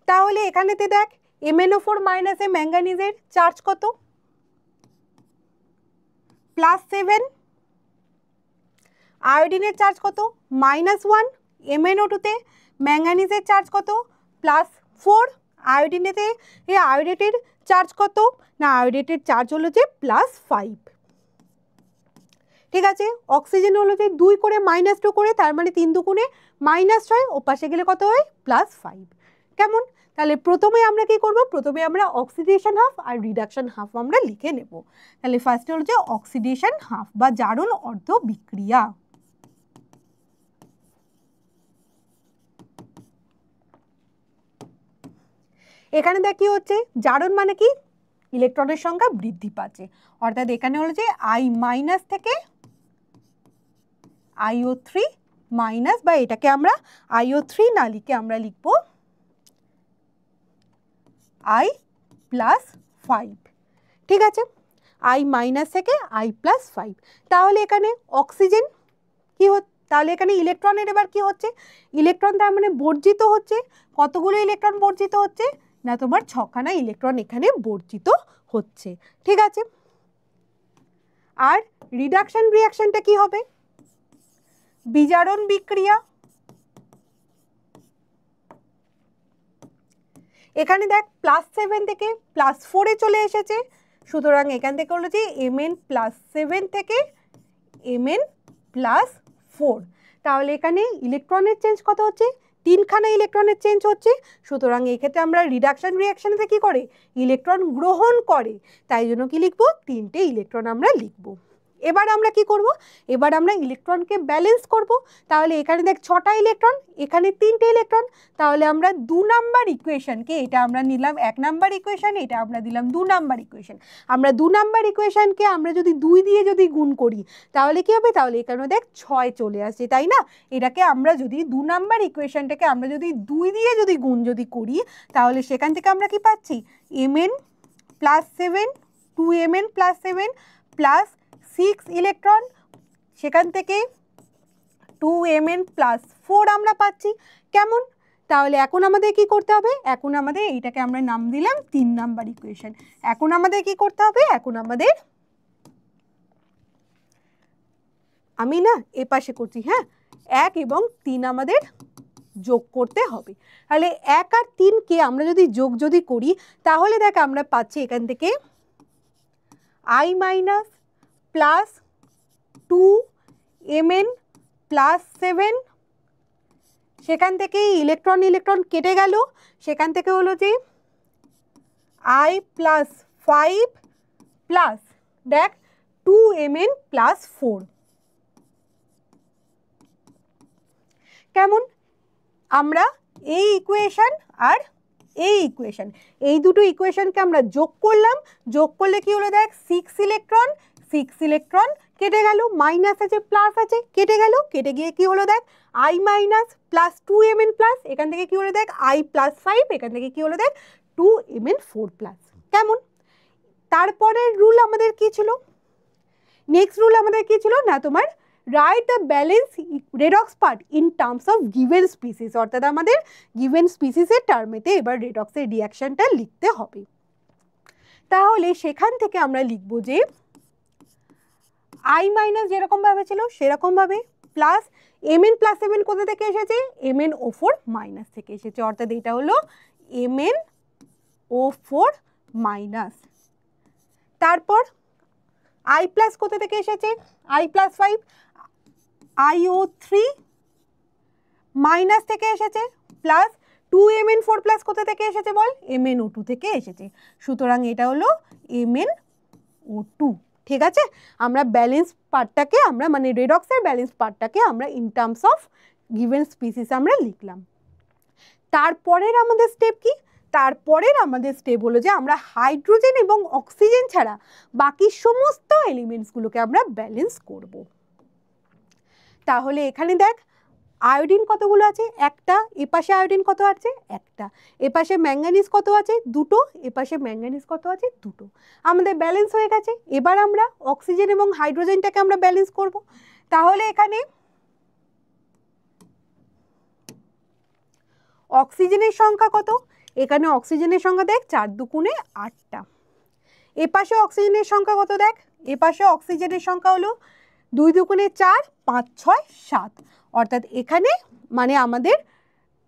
তাহলে এখানেতে দেখ MnO4 মাইনাসে ম্যাঙ্গানিজের চার্জ কত, +7, আয়োডিনের চার্জ কত, -1, MnO2তে ম্যাঙ্গানিজের চার্জ কত, +4, আয়োডিনেতে আয়োডেটের চার্জ কত না, আয়োডেটের চার্জ হলো যে +5। ঠিক আছে, অক্সিজেন হলো যে 2 করে -2 করে, তার মানে 3 দুগুণে -6, ও পাশে গেলে কত হয়, +5। কেমন? তাহলে প্রথমে আমরা কি করব, প্রথমে আমরা অক্সিডেশন হাফ আর রিডাকশন হাফ আমরা লিখে নেব। তাহলে ফার্স্টে হলো যে অক্সিডেশন হাফ বা জারণ অর্ধ বিক্রিয়া। এখানে দেখ কি হচ্ছে, জারণ মানে কি, ইলেকট্রনের সংখ্যা বৃদ্ধি পাচ্ছে, অর্থাৎ এখানে হলো যে I মাইনাস থেকে IO3 মাইনাস, বা এটাকে আমরা IO3 না লিখে আমরা লিখব I+5। ঠিক আছে, I মাইনাস থেকে I+5। তাহলে এখানে অক্সিজেন কি হচ্ছে, তাহলে এখানে ইলেকট্রনের এবার কি হচ্ছে, ইলেকট্রন তার মানে বর্জিত হচ্ছে। কতগুলো ইলেকট্রন বর্জিত হচ্ছে না, তোমার 6খানা ইলেকট্রন এখানে বর্জিত হচ্ছে। ঠিক আছে, আর রিডাকশন রিঅ্যাকশনটা কি হবে, বিজারণ বিক্রিয়া। এখানে দেখ +7 থেকে +4-এ চলে এসেছে, সুতরাং এখান থেকে হলো যে Mn+7 থেকে Mn+4। তাহলে এখানে ইলেকট্রনের চেঞ্জ কত হচ্ছে, 3খানা ইলেকট্রনের চেঞ্জ হচ্ছে। সুতরাং এই ক্ষেত্রে আমরা রিডাকশন রিঅ্যাকশনেতে কি করে, ইলেকট্রন গ্রহণ করে, তাই জন্য কি লিখবো, 3টে ইলেকট্রন আমরা লিখবো। এবার আমরা কি করব, এবার আমরা ইলেকট্রনকে ব্যালেন্স করব। তাহলে এখানে দেখ 6টা ইলেকট্রন, এখানে 3টে ইলেকট্রন, তাহলে আমরা 2 নাম্বার ইকুয়েশনকে, এটা আমরা নিলাম 1 নাম্বার ইকুয়েশন, এটা আমরা দিলাম 2 নাম্বার ইকুয়েশন। আমরা 2 নাম্বার ইকুয়েশনকে আমরা যদি 2 দিয়ে যদি গুণ করি তাহলে কি হবে, তাহলে এখানে দেখ 6 চলে আসছে, তাই না। এটাকে আমরা যদি 2 নাম্বার ইকুয়েশনটাকে আমরা যদি 2 দিয়ে যদি গুণ যদি করি, তাহলে সেখান থেকে আমরা কি পাচ্ছি, Mn+7, 2Mn+7 প্লাস 6 ইলেকট্রন, সেখান থেকে 2Mn+4 আমরা পাচ্ছি। কেমন? তাহলে এখন আমাদের কি করতে হবে, এখন আমাদের এইটাকে আমরা নাম দিলাম 3 নাম্বার ইকুয়েশন। এখন আমাদের কি করতে হবে, এখন আমাদের, আমি না এ পাশে করছি, হ্যাঁ, 1 এবং 3 আমাদের যোগ করতে হবে। তাহলে 1 আর 3কে আমরা যদি যোগ করি তাহলে দেখ আমরা পাচ্ছি এখান থেকে I minus plus 2mn plus 7, সেখান থেকে ইলেকট্রন কেটে গেল, সেখান থেকে হলো যে I প্লাস 5 প্লাস দেখ 2mn প্লাস 4। কেমন? আমরা এই ইকুয়েশন আর এই ইকুয়েশন, এই দুটো ইকুয়েশনকে আমরা যোগ করলাম, যোগ করলে কি হলো দেখ 6 ইলেকট্রন কেটে গেল, মাইনাস আছে প্লাস আছে কেটে গেল, কেটে গিয়ে কি হলো দেখ I minus plus 2mn plus, এখান থেকে কি হলো দেখ I প্লাস 5, এখান থেকে কি হলো দেখ 2mn 4 প্লাস। কেমন? তারপরের রুল আমাদের কি ছিল? নেক্সট রুল আমাদের কি ছিল না তোমার write the balance redox part in terms of given species, অর্থাৎ আমাদের গিভেন স্পিসিসের টার্মেতে এবার রেডক্সের রিয়াকশনটা লিখতে হবে। তাহলে সেখান থেকে আমরা লিখব যে I মাইনাস যেরকম ভাবে ছিল সেরকম ভাবে প্লাস mn প্লাস 7 কোথা থেকে এসেছে? MnO4 মাইনাস থেকে এসেছে, অর্থাৎ এটা হলো MnO4 মাইনাস। তারপর I প্লাস কোথা থেকে এসেছে? I প্লাস 5 IO3 মাইনাস থেকে এসেছে, প্লাস 2mn4 প্লাস কোথা থেকে এসেছে বল? MnO2 থেকে এসেছে, সুতরাং এটা হলো MnO2। ঠিক আছে, আমরা ব্যালেন্স পার্টটাকে আমরা মানে রেডক্সের ব্যালেন্স পার্টটাকে আমরা in terms of given species আমরা লিখলাম। তারপরের আমাদের স্টেপ কি? তারপরের আমাদের স্টেপ হলো যে আমরা হাইড্রোজেন এবং অক্সিজেন ছাড়া বাকি সমস্ত এলিমেন্টসগুলোকে আমরা ব্যালেন্স করব। তাহলে এখানে দেখ আয়োডিন কতগুলো আছে? একটা। এপাশে আয়োডিন কত আছে? একটা। এপাশে ম্যাঙ্গানিজ কত আছে? দুটো। এপাশে ম্যাঙ্গানিজ কত আছে? দুটো। আমাদের ব্যালেন্স হয়ে গেছে। এবার আমরা অক্সিজেন এবং হাইড্রোজেনটাকে আমরা ব্যালেন্স করব। তাহলে এখানে অক্সিজেনের সংখ্যা কত? এখানে অক্সিজেনের সংখ্যা দেখ 4 দুগুণে 8টা। এপাশে অক্সিজেনের সংখ্যা কত দেখ? এপাশে অক্সিজেনের সংখ্যা হলো 2 দুগুণে 4, 5 6 7, অর্থাৎ এখানে মানে আমাদের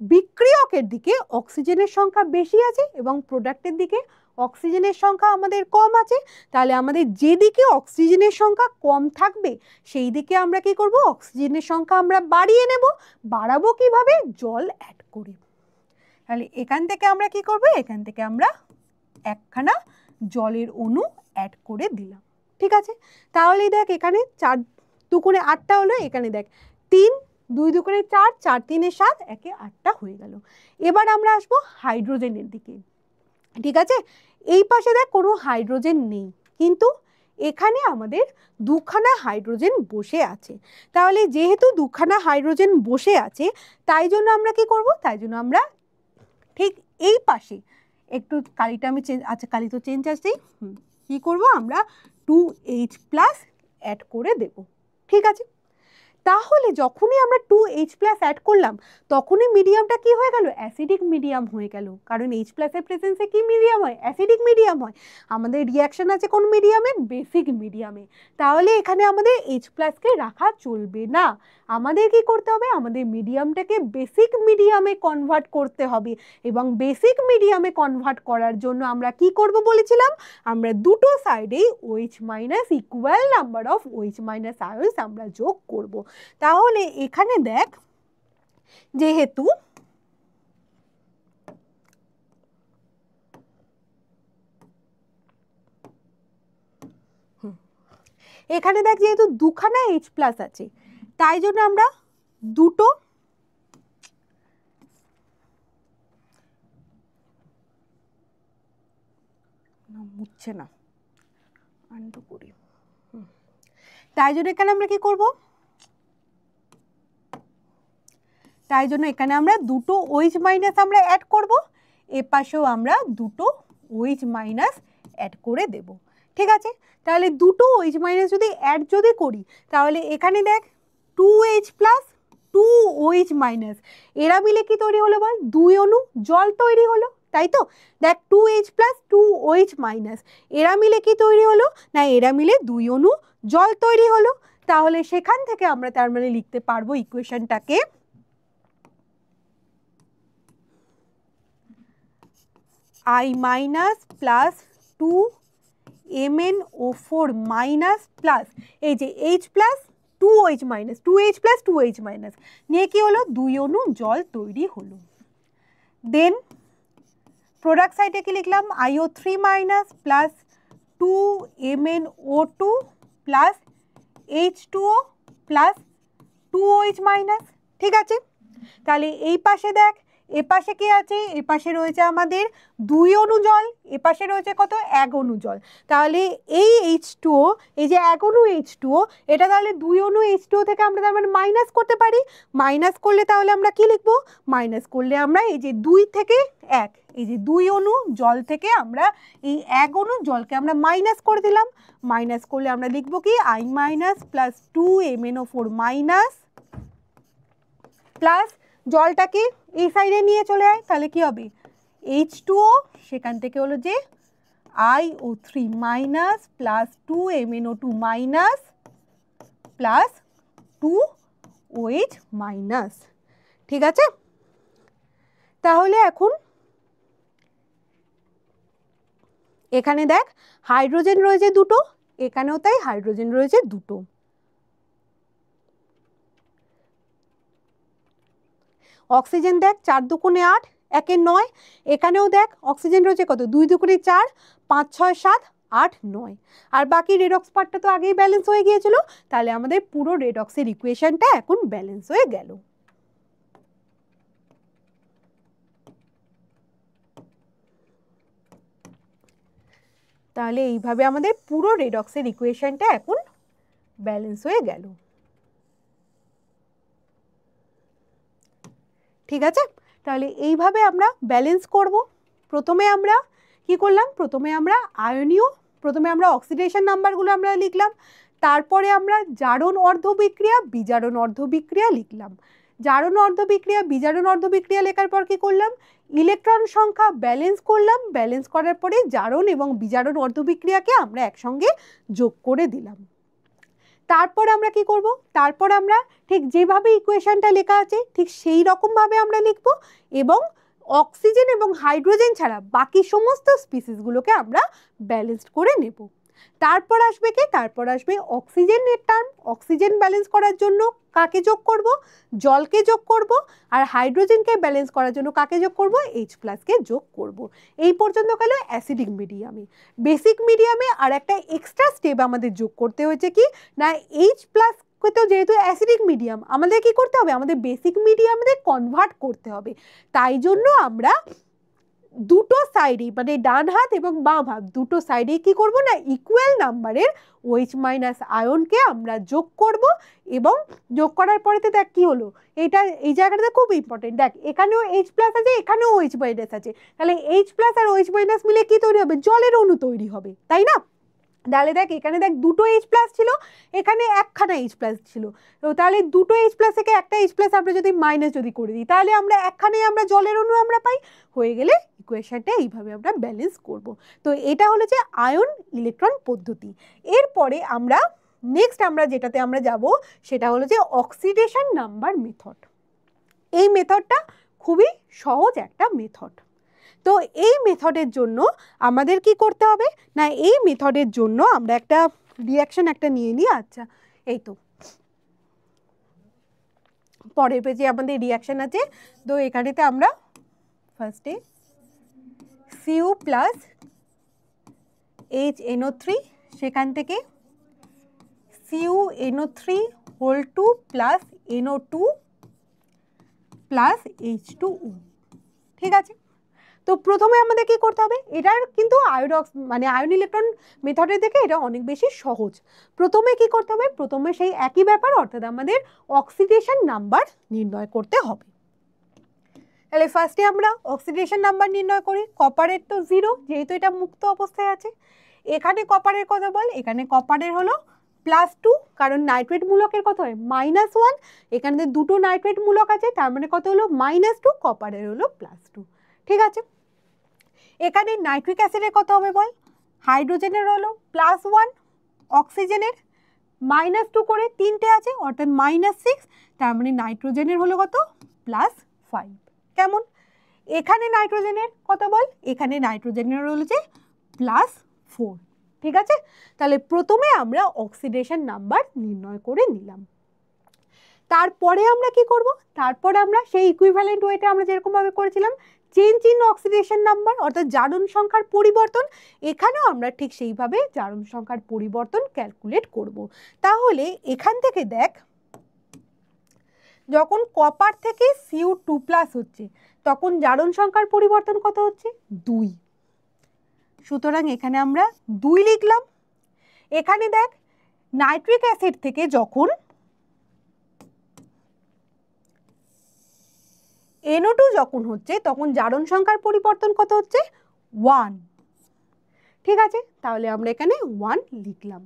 বিক্রিয়কের দিকে অক্সিজেনের সংখ্যা বেশি আছে এবং প্রোডাক্টের দিকে অক্সিজেনের সংখ্যা আমাদের কম আছে। তাহলে আমাদের যেদিকে অক্সিজেনের সংখ্যা কম থাকবে সেই দিকে আমরা কি করব? অক্সিজেনের সংখ্যা আমরা বাড়িয়ে নেব। বাড়াবো কিভাবে? জল অ্যাড করে। তাহলে এখান থেকে আমরা কি করব? এখান থেকে আমরা একখানা জলের অণু অ্যাড করে দিলাম। ঠিক আছে, তাহলে দেখ এখানে 4 দুগুণে 8টা হলো, এখানে দেখ 3 2 দুগুণে 4, 4 3 7, একে 8টা হয়ে গেল। এবার আমরা আসবো হাইড্রোজেনের দিকে। ঠিক আছে, এই পাশে দেখ কোনো হাইড্রোজেন নেই, কিন্তু এখানে আমাদের দুখানা হাইড্রোজেন বসে আছে। তাহলে যেহেতু দুখানা হাইড্রোজেন বসে আছে তাই জন্য আমরা কি করব? তাই জন্য আমরা ঠিক এই পাশে একটু কালিটা আমি চেঞ্জ, আচ্ছা কালি তো চেঞ্জ আসছেই, কি করব? আমরা 2H প্লাস অ্যাড করে দেব। ঠিক আছে, তাহলে যখনই আমরা 2H প্লাস অ্যাড করলাম তখনই মিডিয়ামটা কি হয়ে গেল? অ্যাসিডিক মিডিয়াম হয়ে গেল, কারণ H প্লাসের প্রেজেন্সে কি মিডিয়াম হয়? অ্যাসিডিক মিডিয়াম হয়। আমাদের রিয়াকশন আছে কোন মিডিয়ামে? বেসিক মিডিয়ামে। তাহলে এখানে আমাদের H প্লাসকে রাখা চলবে না, আমাদের কি করতে হবে? আমাদের মিডিয়ামটাকে বেসিক মিডিয়ামে কনভার্ট করতে হবে, এবং বেসিক মিডিয়ামে কনভার্ট করার জন্য আমরা কি করব বলেছিলাম? আমরা দুটো সাইডেই OH minus equal number of OH minus ions আমরা যোগ করব। তাহলে এখানে দেখ যেহেতু এখানে দেখ যেহেতু দুখানা H প্লাস আছে তাই জন্য আমরা দুটো মুছছে না আনটু করি, তাই জন্য এখানে আমরা কি করব? তাই জন্য এখানে আমরা দুটো OH মাইনাস আমরা অ্যাড করব, এ পাশেও আমরা দুটো OH মাইনাস অ্যাড করে দেব। ঠিক আছে, তাহলে দুটো OH মাইনাস যদি অ্যাড করি তাহলে এখানে দেখ 2H প্লাস 2OH মাইনাস, এরা মিলে কি তৈরি হলো বল? 2 অণু জল তৈরি হলো, তাই তো? দেখ 2H প্লাস 2OH মাইনাস, এরা মিলে কি তৈরি হলো? না এরা মিলে 2 অণু জল তৈরি হলো। তাহলে সেখান থেকে আমরা তার মানে লিখতে পারবো ইকুয়েশনটাকে I minus plus 2MnO4 minus plus এই যে H plus 2H minus 2H plus 2H minus নিয়ে কি হলো 2 অণু জল তৈরি হলো। দেন প্রোডাক্ট সাইডে কি লিখলাম IO3 minus plus 2MnO2 plus H2O plus 2OH minus. ঠিক আছে, তাহলে এই পাশে দেখ এ পাশে কি আছে, এ পাশে রয়েছে আমাদের 2 অণু জল, এ পাশে রয়েছে কত 1 অণু জল। তাহলে এই H2O এই যে 1 অণু H2O এটা তাহলে 2 অণু H2O থেকে আমরা তার মানে মাইনাস করতে পারি। মাইনাস করলে তাহলে আমরা কি লিখবো, মাইনাস করলে আমরা এই যে 2 থেকে 1 এই যে 2 অণু জল থেকে আমরা এই 1 অণু জলকে আমরা মাইনাস করে দিলাম। মাইনাস করলে আমরা লিখবো কি I minus plus 2MnO4 minus plus জলটাকে এই সাইডে নিয়ে চলে আয়, তাহলে কি হবে H2O সেখান থেকে হলো যে IO3 minus plus 2MnO2 minus plus 2OH minus. ঠিক আছে, তাহলে এখন এখানে দেখ হাইড্রোজেন রয়েছে দুটো, এখানেও তাই হাইড্রোজেন রয়েছে দুটো। অক্সিজেন দেখ 4 দুগুণে 8 1 9, এখানেও দেখ অক্সিজেন রয়েছে কত 2 দুগুণে 4 5 6 7 8 9, আর বাকি রেডক্স পার্টটা তো আগেই ব্যালেন্স হয়ে গিয়েছিল, তাহলে আমাদের পুরো রেডক্সের ইকুয়েশনটা এখন ব্যালেন্স হয়ে গেল। তাহলে এইভাবে আমাদের পুরো রেডক্সের ইকুয়েশনটা এখন ব্যালেন্স হয়ে গেল। ঠিক আছে, তাহলে এইভাবে আমরা ব্যালেন্স করব। প্রথমে আমরা কি করলাম, প্রথমে আমরা অক্সিডেশন নাম্বারগুলো আমরা লিখলাম, তারপরে আমরা জারণ অর্ধবিক্রিয়া বিজারণ অর্ধবিক্রিয়া লিখলাম। জারণ অর্ধবিক্রিয়া বিজারণ অর্ধবিক্রিয়া লেখার পর কি করলাম, ইলেকট্রন সংখ্যা ব্যালেন্স করলাম, ব্যালেন্স করার পরে জারণ এবং বিজারণ অর্ধবিক্রিয়াকে আমরা একসঙ্গে যোগ করে দিলাম। তারপর আমরা কি করব, তারপর আমরা ঠিক যেভাবে ইকুয়েশনটা লেখা আছে ঠিক সেই রকমভাবে আমরা লিখব এবং অক্সিজেন এবং হাইড্রোজেন ছাড়া বাকি সমস্ত স্পিসিসগুলোকে আমরা ব্যালেন্সড করে নেব। তারপর আসবে কি, তারপর আসবে অক্সিজেনের টার্ম। অক্সিজেন ব্যালেন্স করার জন্য কাকে যোগ করব, জলকে যোগ করব, আর হাইড্রোজেনকে ব্যালেন্স করার জন্য কাকে যোগ করব, H+কে যোগ করব। এই পর্যন্ত গেল অ্যাসিডিক মিডিয়ামে। বেসিক মিডিয়ামে আর একটা এক্সট্রা স্টেপ আমাদের যোগ করতে হয়েছে কি না, H+ তো যেহেতু অ্যাসিডিক মিডিয়াম আমাদের কি করতে হবে, আমাদের বেসিক মিডিয়ামে কনভার্ট করতে হবে। তাই জন্য আমরা দুটো সাইডে মানে ডান হাত এবং বাম হাত দুটো সাইডে কি করব না, ইকুয়াল নাম্বারের OH মাইনাস আয়নকে আমরা যোগ করব। এবং যোগ করার পরেতে দেখ কি হলো, এটা এই জায়গাটা খুব ইম্পর্টেন্ট। দেখ এখানেও H+ আছে, এখানেও OH মাইনাস আছে, তাহলে H+ আর OH মাইনাস মিলে কি তৈরি হবে, জলের অণু তৈরি হবে, তাই না? তাহলে দেখ এখানে দেখ দুটো H+ ছিল, এখানে একখানা H+ ছিল, তো তাহলে দুটো H+ থেকে একটা H+ আমরা যদি মাইনাস যদি করে দিই তাহলে আমরা একখানেই আমরা জলের অণু আমরা পাই। হয়ে গেলে ইকুয়েশনটা এইভাবে আমরা ব্যালেন্স করব। তো এটা হলো যে আয়ন ইলেকট্রন পদ্ধতি। এরপরে আমরা নেক্সট আমরা যেটাতে আমরা যাব সেটা হলো যে অক্সিডেশন নাম্বার মেথড। এই মেথডটা খুবই সহজ একটা মেথড। তো এই মেথডের জন্য আমাদের কি করতে হবে না, এই মেথডের জন্য আমরা একটা রিঅ্যাকশন একটা নিয়ে নিই। আচ্ছা এই তো পরের পেজে আমাদের রিঅ্যাকশন আছে। তো এখানেতে আমরা ফার্স্টে Cu প্লাস HNO3 সেখান থেকে CuNO3 whole 2 plus NO2 plus H2O। ঠিক আছে, তো প্রথমে আমাদের কি করতে হবে, এটার কিন্তু আয়ন ইলেকট্রন মেথডের থেকে এটা অনেক বেশি সহজ। প্রথমে কি করতে হবে, প্রথমে সেই একই ব্যাপার, অর্থাৎ আমাদের অক্সিডেশন নাম্বার নির্ণয় করতে হবে। তাহলে ফার্স্টে আমরা অক্সিডেশন নাম্বার নির্ণয় করি। কপারের তো 0 যেহেতু এটা মুক্ত অবস্থায় আছে। এখানে কপারের কথা বল, এখানে কপারের হলো +2, কারণ নাইট্রেট মূলকের কত হয় -1, এখানে দুটো নাইট্রেট মূলক আছে তার মানে কত হলো -2, কপারের হলো +2। ঠিক আছে, এখানে নাইট্রিক অ্যাসিডের কত হবে বল, হাইড্রোজেনের হলো +1, অক্সিজেনের -2 করে তিনটে আছে অর্থাৎ -6, তার মানে নাইট্রোজেনের হলো কত +5। কেমন, এখানে নাইট্রোজেনের কত বল, এখানে নাইট্রোজেনের হচ্ছে +4, ঠিক আছে। তাহলে প্রথমে আমরা অক্সিডেশন নাম্বার নির্ণয় করে নিলাম। তারপরে আমরা কি করব, তারপরে আমরা সেই ইকুইভ্যালেন্ট ওয়েতে আমরা যেরকমভাবে করেছিলাম চেঞ্জ ইন অক্সিডেশন নাম্বার অর্থাৎ জারণ সংখ্যার পরিবর্তন, এখানেও আমরা ঠিক সেইভাবে জারণ সংখ্যার পরিবর্তন ক্যালকুলেট করব। তাহলে এখান থেকে দেখ, যখন কপার থেকে Cu2+ হচ্ছে তখন জারণ সংখ্যার পরিবর্তন কত হচ্ছে 2, সুতরাং এখানে আমরা 2 লিখলাম। এখানে দেখ নাইট্রিক অ্যাসিড থেকে যখন NO2 যখন হচ্ছে তখন জারণ সংখ্যার পরিবর্তন কত হচ্ছে 1, ঠিক আছে। তাহলে আমরা এখানে 1 লিখলাম।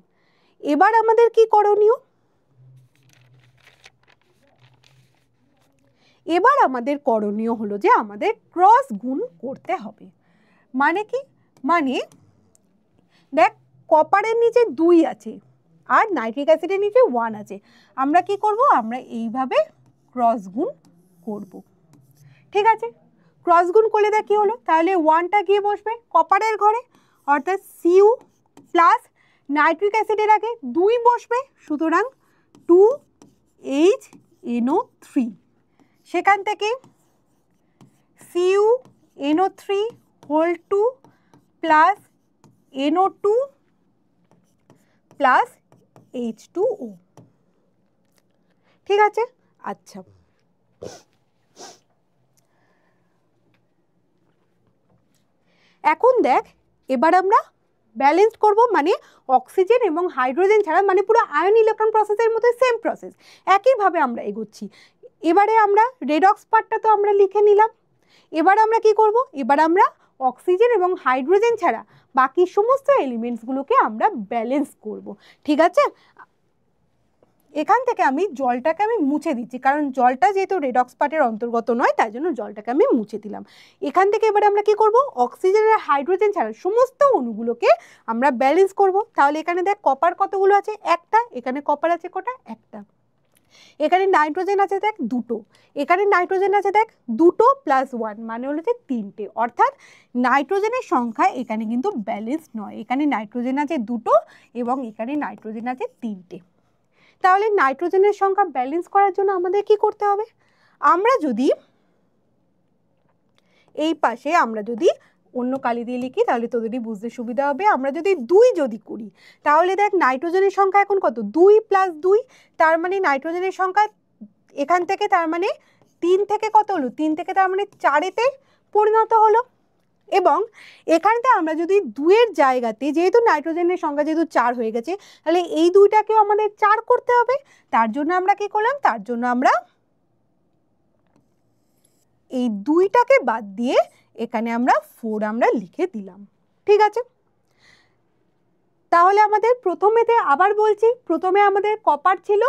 এবার আমাদের কি করণীয়, এবার আমাদের করণীয় হলো যে আমাদের ক্রস গুণ করতে হবে। মানে কি, মানে দেখ কপারের নিচে 2 আছে আর নাইট্রিক অ্যাসিডের নিচে 1 আছে, আমরা কি করব, আমরা এইভাবে ক্রস গুণ করব, ঠিক আছে। ক্রস গুণ করলে দেখ কি হলো, তাহলে 1টা গিয়ে বসবে কপারের ঘরে অর্থাৎ Cu প্লাস নাইট্রিক অ্যাসিডের আগে 2 বসবে, সুতরাং 2HNO3, সেখান থেকে CuNO3 whole 2 plus NO2 plus H2O, ঠিক আছে। আচ্ছা, এখন দেখ এবার আমরা ব্যালেন্স করব, মানে অক্সিজেন এবং হাইড্রোজেন ছাড়া, মানে পুরো আয়ন ইলেকট্রন প্রসেসের মতো সেম প্রসেস, একইভাবে আমরা এগোচ্ছি। এবারে আমরা রেডক্স পার্টটা তো আমরা লিখে নিলাম। এবার আমরা কি করব, এবার আমরা অক্সিজেন এবং হাইড্রোজেন ছাড়া বাকি সমস্ত এলিমেন্টসগুলোকে আমরা ব্যালেন্স করব, ঠিক আছে। এখান থেকে আমি জলটাকে আমি মুছে দিচ্ছি, কারণ জলটা যেহেতু রেডক্স পার্টের অন্তর্গত নয় তাই জন্য জলটাকে আমি মুছে দিলাম। এখান থেকে এবারে আমরা কি করব, অক্সিজেন আর হাইড্রোজেন ছাড়া সমস্ত অণুগুলোকে আমরা ব্যালেন্স করব। তাহলে এখানে দেখ কপার কতগুলো আছে, একটা, এখানে কপার আছে কটা, একটা, এখানে নাইট্রোজেন আছে দেখ 2টো, এখানে নাইট্রোজেন আছে দেখ 2টো প্লাস 1 মানে হলো যে 3টে, অর্থাৎ নাইট্রোজেনের সংখ্যা এখানে কিন্তু ব্যালেন্স নয়, এখানে নাইট্রোজেন আছে 2টো এবং এখানে নাইট্রোজেন আছে 3টে। তাহলে নাইট্রোজেনের সংখ্যা ব্যালেন্স করার জন্য আমাদের কি করতে হবে, আমরা যদি এই পাশে আমরা যদি অন্য কালি দিয়ে লিখি তাহলে তোদেরই বুঝতে সুবিধা হবে। আমরা যদি 2 যদি করি তাহলে দেখ নাইট্রোজেনের সংখ্যা এখন কত, 2 প্লাস 2, তার মানে নাইট্রোজেনের সংখ্যা এখান থেকে তার মানে 3 থেকে কত হলো, 3 থেকে তার মানে 4-এতে পরিণত হলো। এবং এখানটা আমরা যদি 2 এর জায়গাতে, যেহেতু নাইট্রোজেনের সংখ্যা যেহেতু 4 হয়ে গেছে, তাহলে এই 2টাকেও আমাদের 4 করতে হবে। তার জন্য আমরা কি করলাম, তার জন্য আমরা এই 2টাকে বাদ দিয়ে এখানে আমরা 4 আমরা লিখে দিলাম, ঠিক আছে। তাহলে আমাদের প্রথমেতে আবার বলছি, প্রথমে আমাদের কপার ছিল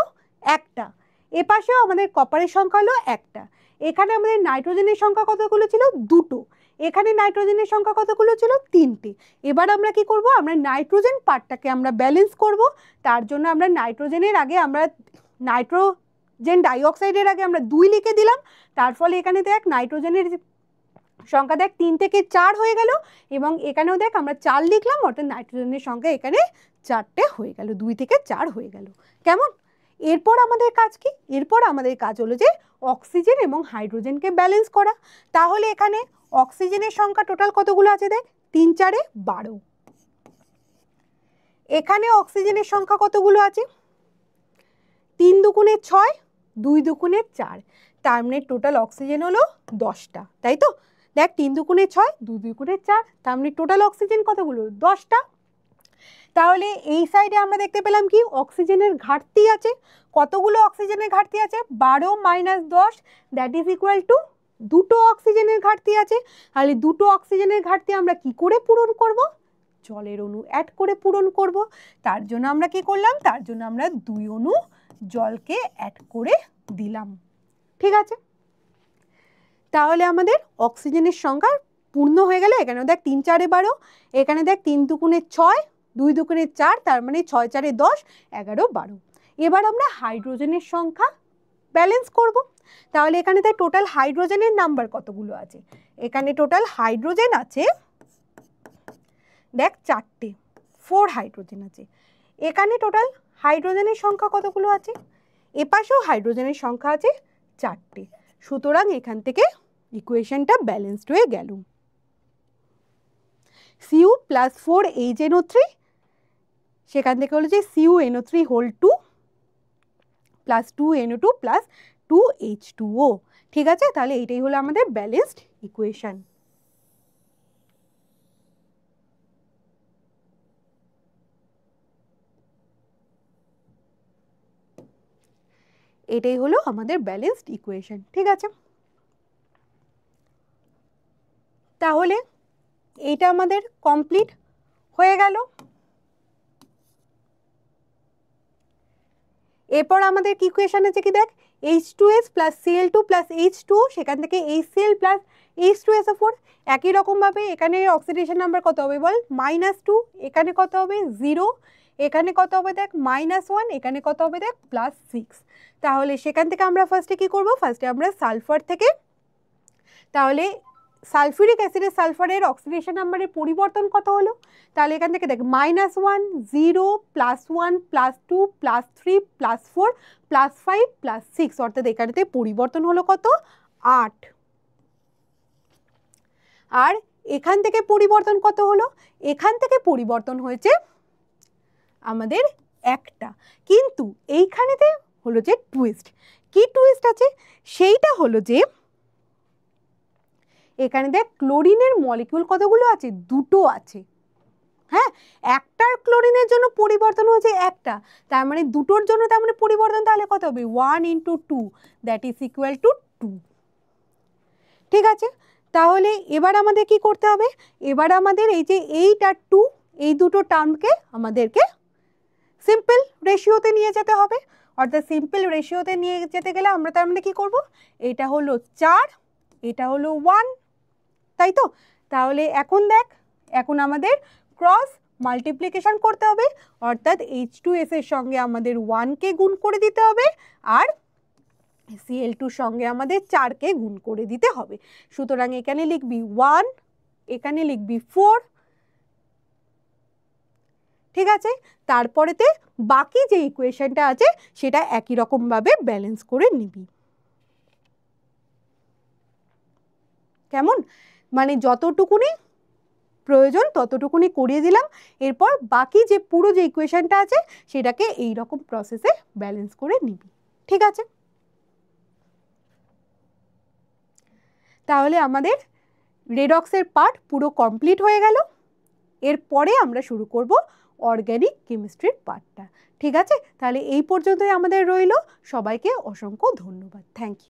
একটা, এপাশেও আমাদের কপারের সংখ্যা হলো একটা, এখানে আমাদের নাইট্রোজেনের সংখ্যা কতগুলো ছিল, 2টো, এখানে নাইট্রোজেনের সংখ্যা কতগুলো ছিল, 3টে। এবার আমরা কি করব, আমরা নাইট্রোজেন পার্টটাকে আমরা ব্যালেন্স করব। তার জন্য আমরা নাইট্রোজেনের আগে আমরা নাইট্রোজেন ডাইঅক্সাইডের আগে আমরা 2 লিখে দিলাম, তার ফলে এখানে দেখ নাইট্রোজেনের সংখ্যা দেখ 3 থেকে 4 হয়ে গেল এবং এখানেও দেখ আমরা 4 লিখলাম, অর্থাৎ নাইট্রোজেনের সংখ্যা এখানে 4টে হয়ে গেল, 2 থেকে 4 হয়ে গেল। কেমন? এরপর আমাদের কাজ কি, এরপর আমাদের কাজ হলো যে অক্সিজেন এবং হাইড্রোজেনকে ব্যালেন্স করা। তাহলে এখানে অক্সিজেনের সংখ্যা টোটাল কতগুলো আছে দেখ, 3 4 12, এখানে অক্সিজেনের সংখ্যা কতগুলো আছে, 3 দুগুণে 6, 2 দুগুণে 4, তার মানে টোটাল অক্সিজেন হলো 10টা, তাই তো। দেখ 3 দুগুণে 6, 2 দুগুণে 4, তার মানে টোটাল অক্সিজেন কতগুলো, 10টা। তাহলে এই সাইডে আমরা দেখতে পেলাম কি অক্সিজেনের ঘাটতি আছে, কতগুলো অক্সিজেনের ঘাটতি আছে, 12 - 10 দ্যাট ইজ ইকুয়াল টু 2টো অক্সিজেনের ঘাটতি আছে। তাহলে 2টো অক্সিজেনের ঘাটতি আমরা কি করে পূরণ করব, জলের অণু অ্যাড করে পূরণ করব। তার জন্য আমরা কি করলাম, তার জন্য আমরা 2 অণু জলকে অ্যাড করে দিলাম, ঠিক আছে। তাহলে আমাদের অক্সিজেনের সংখ্যা পূর্ণ হয়ে গেল। এখানে দেখ 3 4 12, এখানে দেখ 3 দুগুণে 6, 2 দুগুণে 4, তার মানে 6 4 10, 11 12। এবার আমরা হাইড্রোজেনের সংখ্যা ব্যালেন্স করব। তাহলে এখানে তাই টোটাল হাইড্রোজেনের নাম্বার কতগুলো আছে, এখানে টোটাল হাইড্রোজেন আছে দেখ 4টে, 4 হাইড্রোজেন আছে। এখানে টোটাল হাইড্রোজেনের সংখ্যা কতগুলো আছে, এপাশেও হাইড্রোজেনের সংখ্যা আছে 4টে। সুতরাং এখান থেকে ইকুয়েশনটা ব্যালেন্সড হয়ে গেল। Cu প্লাস 4HNO3, সেখান থেকে হলো যে CuNO3 whole 2 plus 2NO2 plus 2H2O। ঠিক আছে, তাহলে এইটাই হলো আমাদের ব্যালেন্সড ইকুয়েশন। এটাই হলো আমাদের ব্যালেন্সড ইকুয়েশন। ঠিক আছে, তাহলে এইটা আমাদের কমপ্লিট হয়ে গেল। এরপর আমাদের কি ইকুয়েশন আছে কি দেখ, H2S plus Cl2 plus H2O, সেখান থেকে HCl প্লাস H2SO4। একই রকমভাবে এখানে অক্সিডেশন নাম্বার কত হবে বল, -2, এখানে কত হবে 0, এখানে কত হবে দেখ -1, এখানে কত হবে দেখ +6। তাহলে সেখান থেকে আমরা ফার্স্টে কি করব, ফার্স্টে আমরা সালফার থেকে, তাহলে সালফিউরিক অ্যাসিডের সালফারের অক্সিডেশন নাম্বারের পরিবর্তন কত হলো, তাহলে এখান থেকে দেখ -1, 0, +1, +2, +3, +4, +5, +6, অর্থাৎ এখানেতে পরিবর্তন হলো কত 8। আর এখান থেকে পরিবর্তন কত হলো, এখান থেকে পরিবর্তন হয়েছে আমাদের একটা, কিন্তু এইখানেতে হলো যে টুইস্ট। কি টুইস্ট আছে, সেইটা হলো যে এখানে দেখ ক্লোরিনের মলিকিউল কতগুলো আছে, দুটো আছে। হ্যাঁ, একটার ক্লোরিনের জন্য পরিবর্তন হয়েছে একটা, তার মানে দুটোর জন্য তার মানে পরিবর্তন তাহলে কত হবে 1 × 2, দ্যাট ইজ ইকুয়াল টু 2। ঠিক আছে, তাহলে এবার আমাদের কি করতে হবে, এবার আমাদের এই যে 8 আর 2 এই দুটো টার্মকে আমাদেরকে সিম্পল রেশিওতে নিয়ে যেতে হবে। অর্থাৎ সিম্পল রেশিওতে নিয়ে যেতে গেলে আমরা তার মানে কি করব, এটা হলো 4, এটা হলো 1, তাই তো। তাহলে এখন দেখ, এখন আমাদের ক্রস মাল্টিপ্লিকেশন করতে হবে, অর্থাৎ H2S এর সঙ্গে আমাদের 1কে গুণ করে দিতে হবে আর Cl2 সঙ্গে আমাদের 4কে গুণ করে দিতে হবে। সুতরাং এখানে লিখবি 1, এখানে লিখবি 4। ঠিক আছে, তারপরেতে বাকি যে ইকুয়েশনটা আছে সেটা একই রকমভাবে ব্যালেন্স করে নিবি। কেমন, মানে যতটুকুনি প্রয়োজন ততটুকুনি করিয়ে দিলাম, এরপর বাকি যে পুরো যে ইকুয়েশনটা আছে সেটাকে এই রকম প্রসেসে ব্যালেন্স করে নিবি। ঠিক আছে, তাহলে আমাদের রেডক্সের পার্ট পুরো কমপ্লিট হয়ে গেল। এরপরে আমরা শুরু করব অর্গ্যানিক কেমিস্ট্রির পার্টটা। ঠিক আছে, তাহলে এই পর্যন্তই আমাদের রইল। সবাইকে অসংখ্য ধন্যবাদ। Thank you.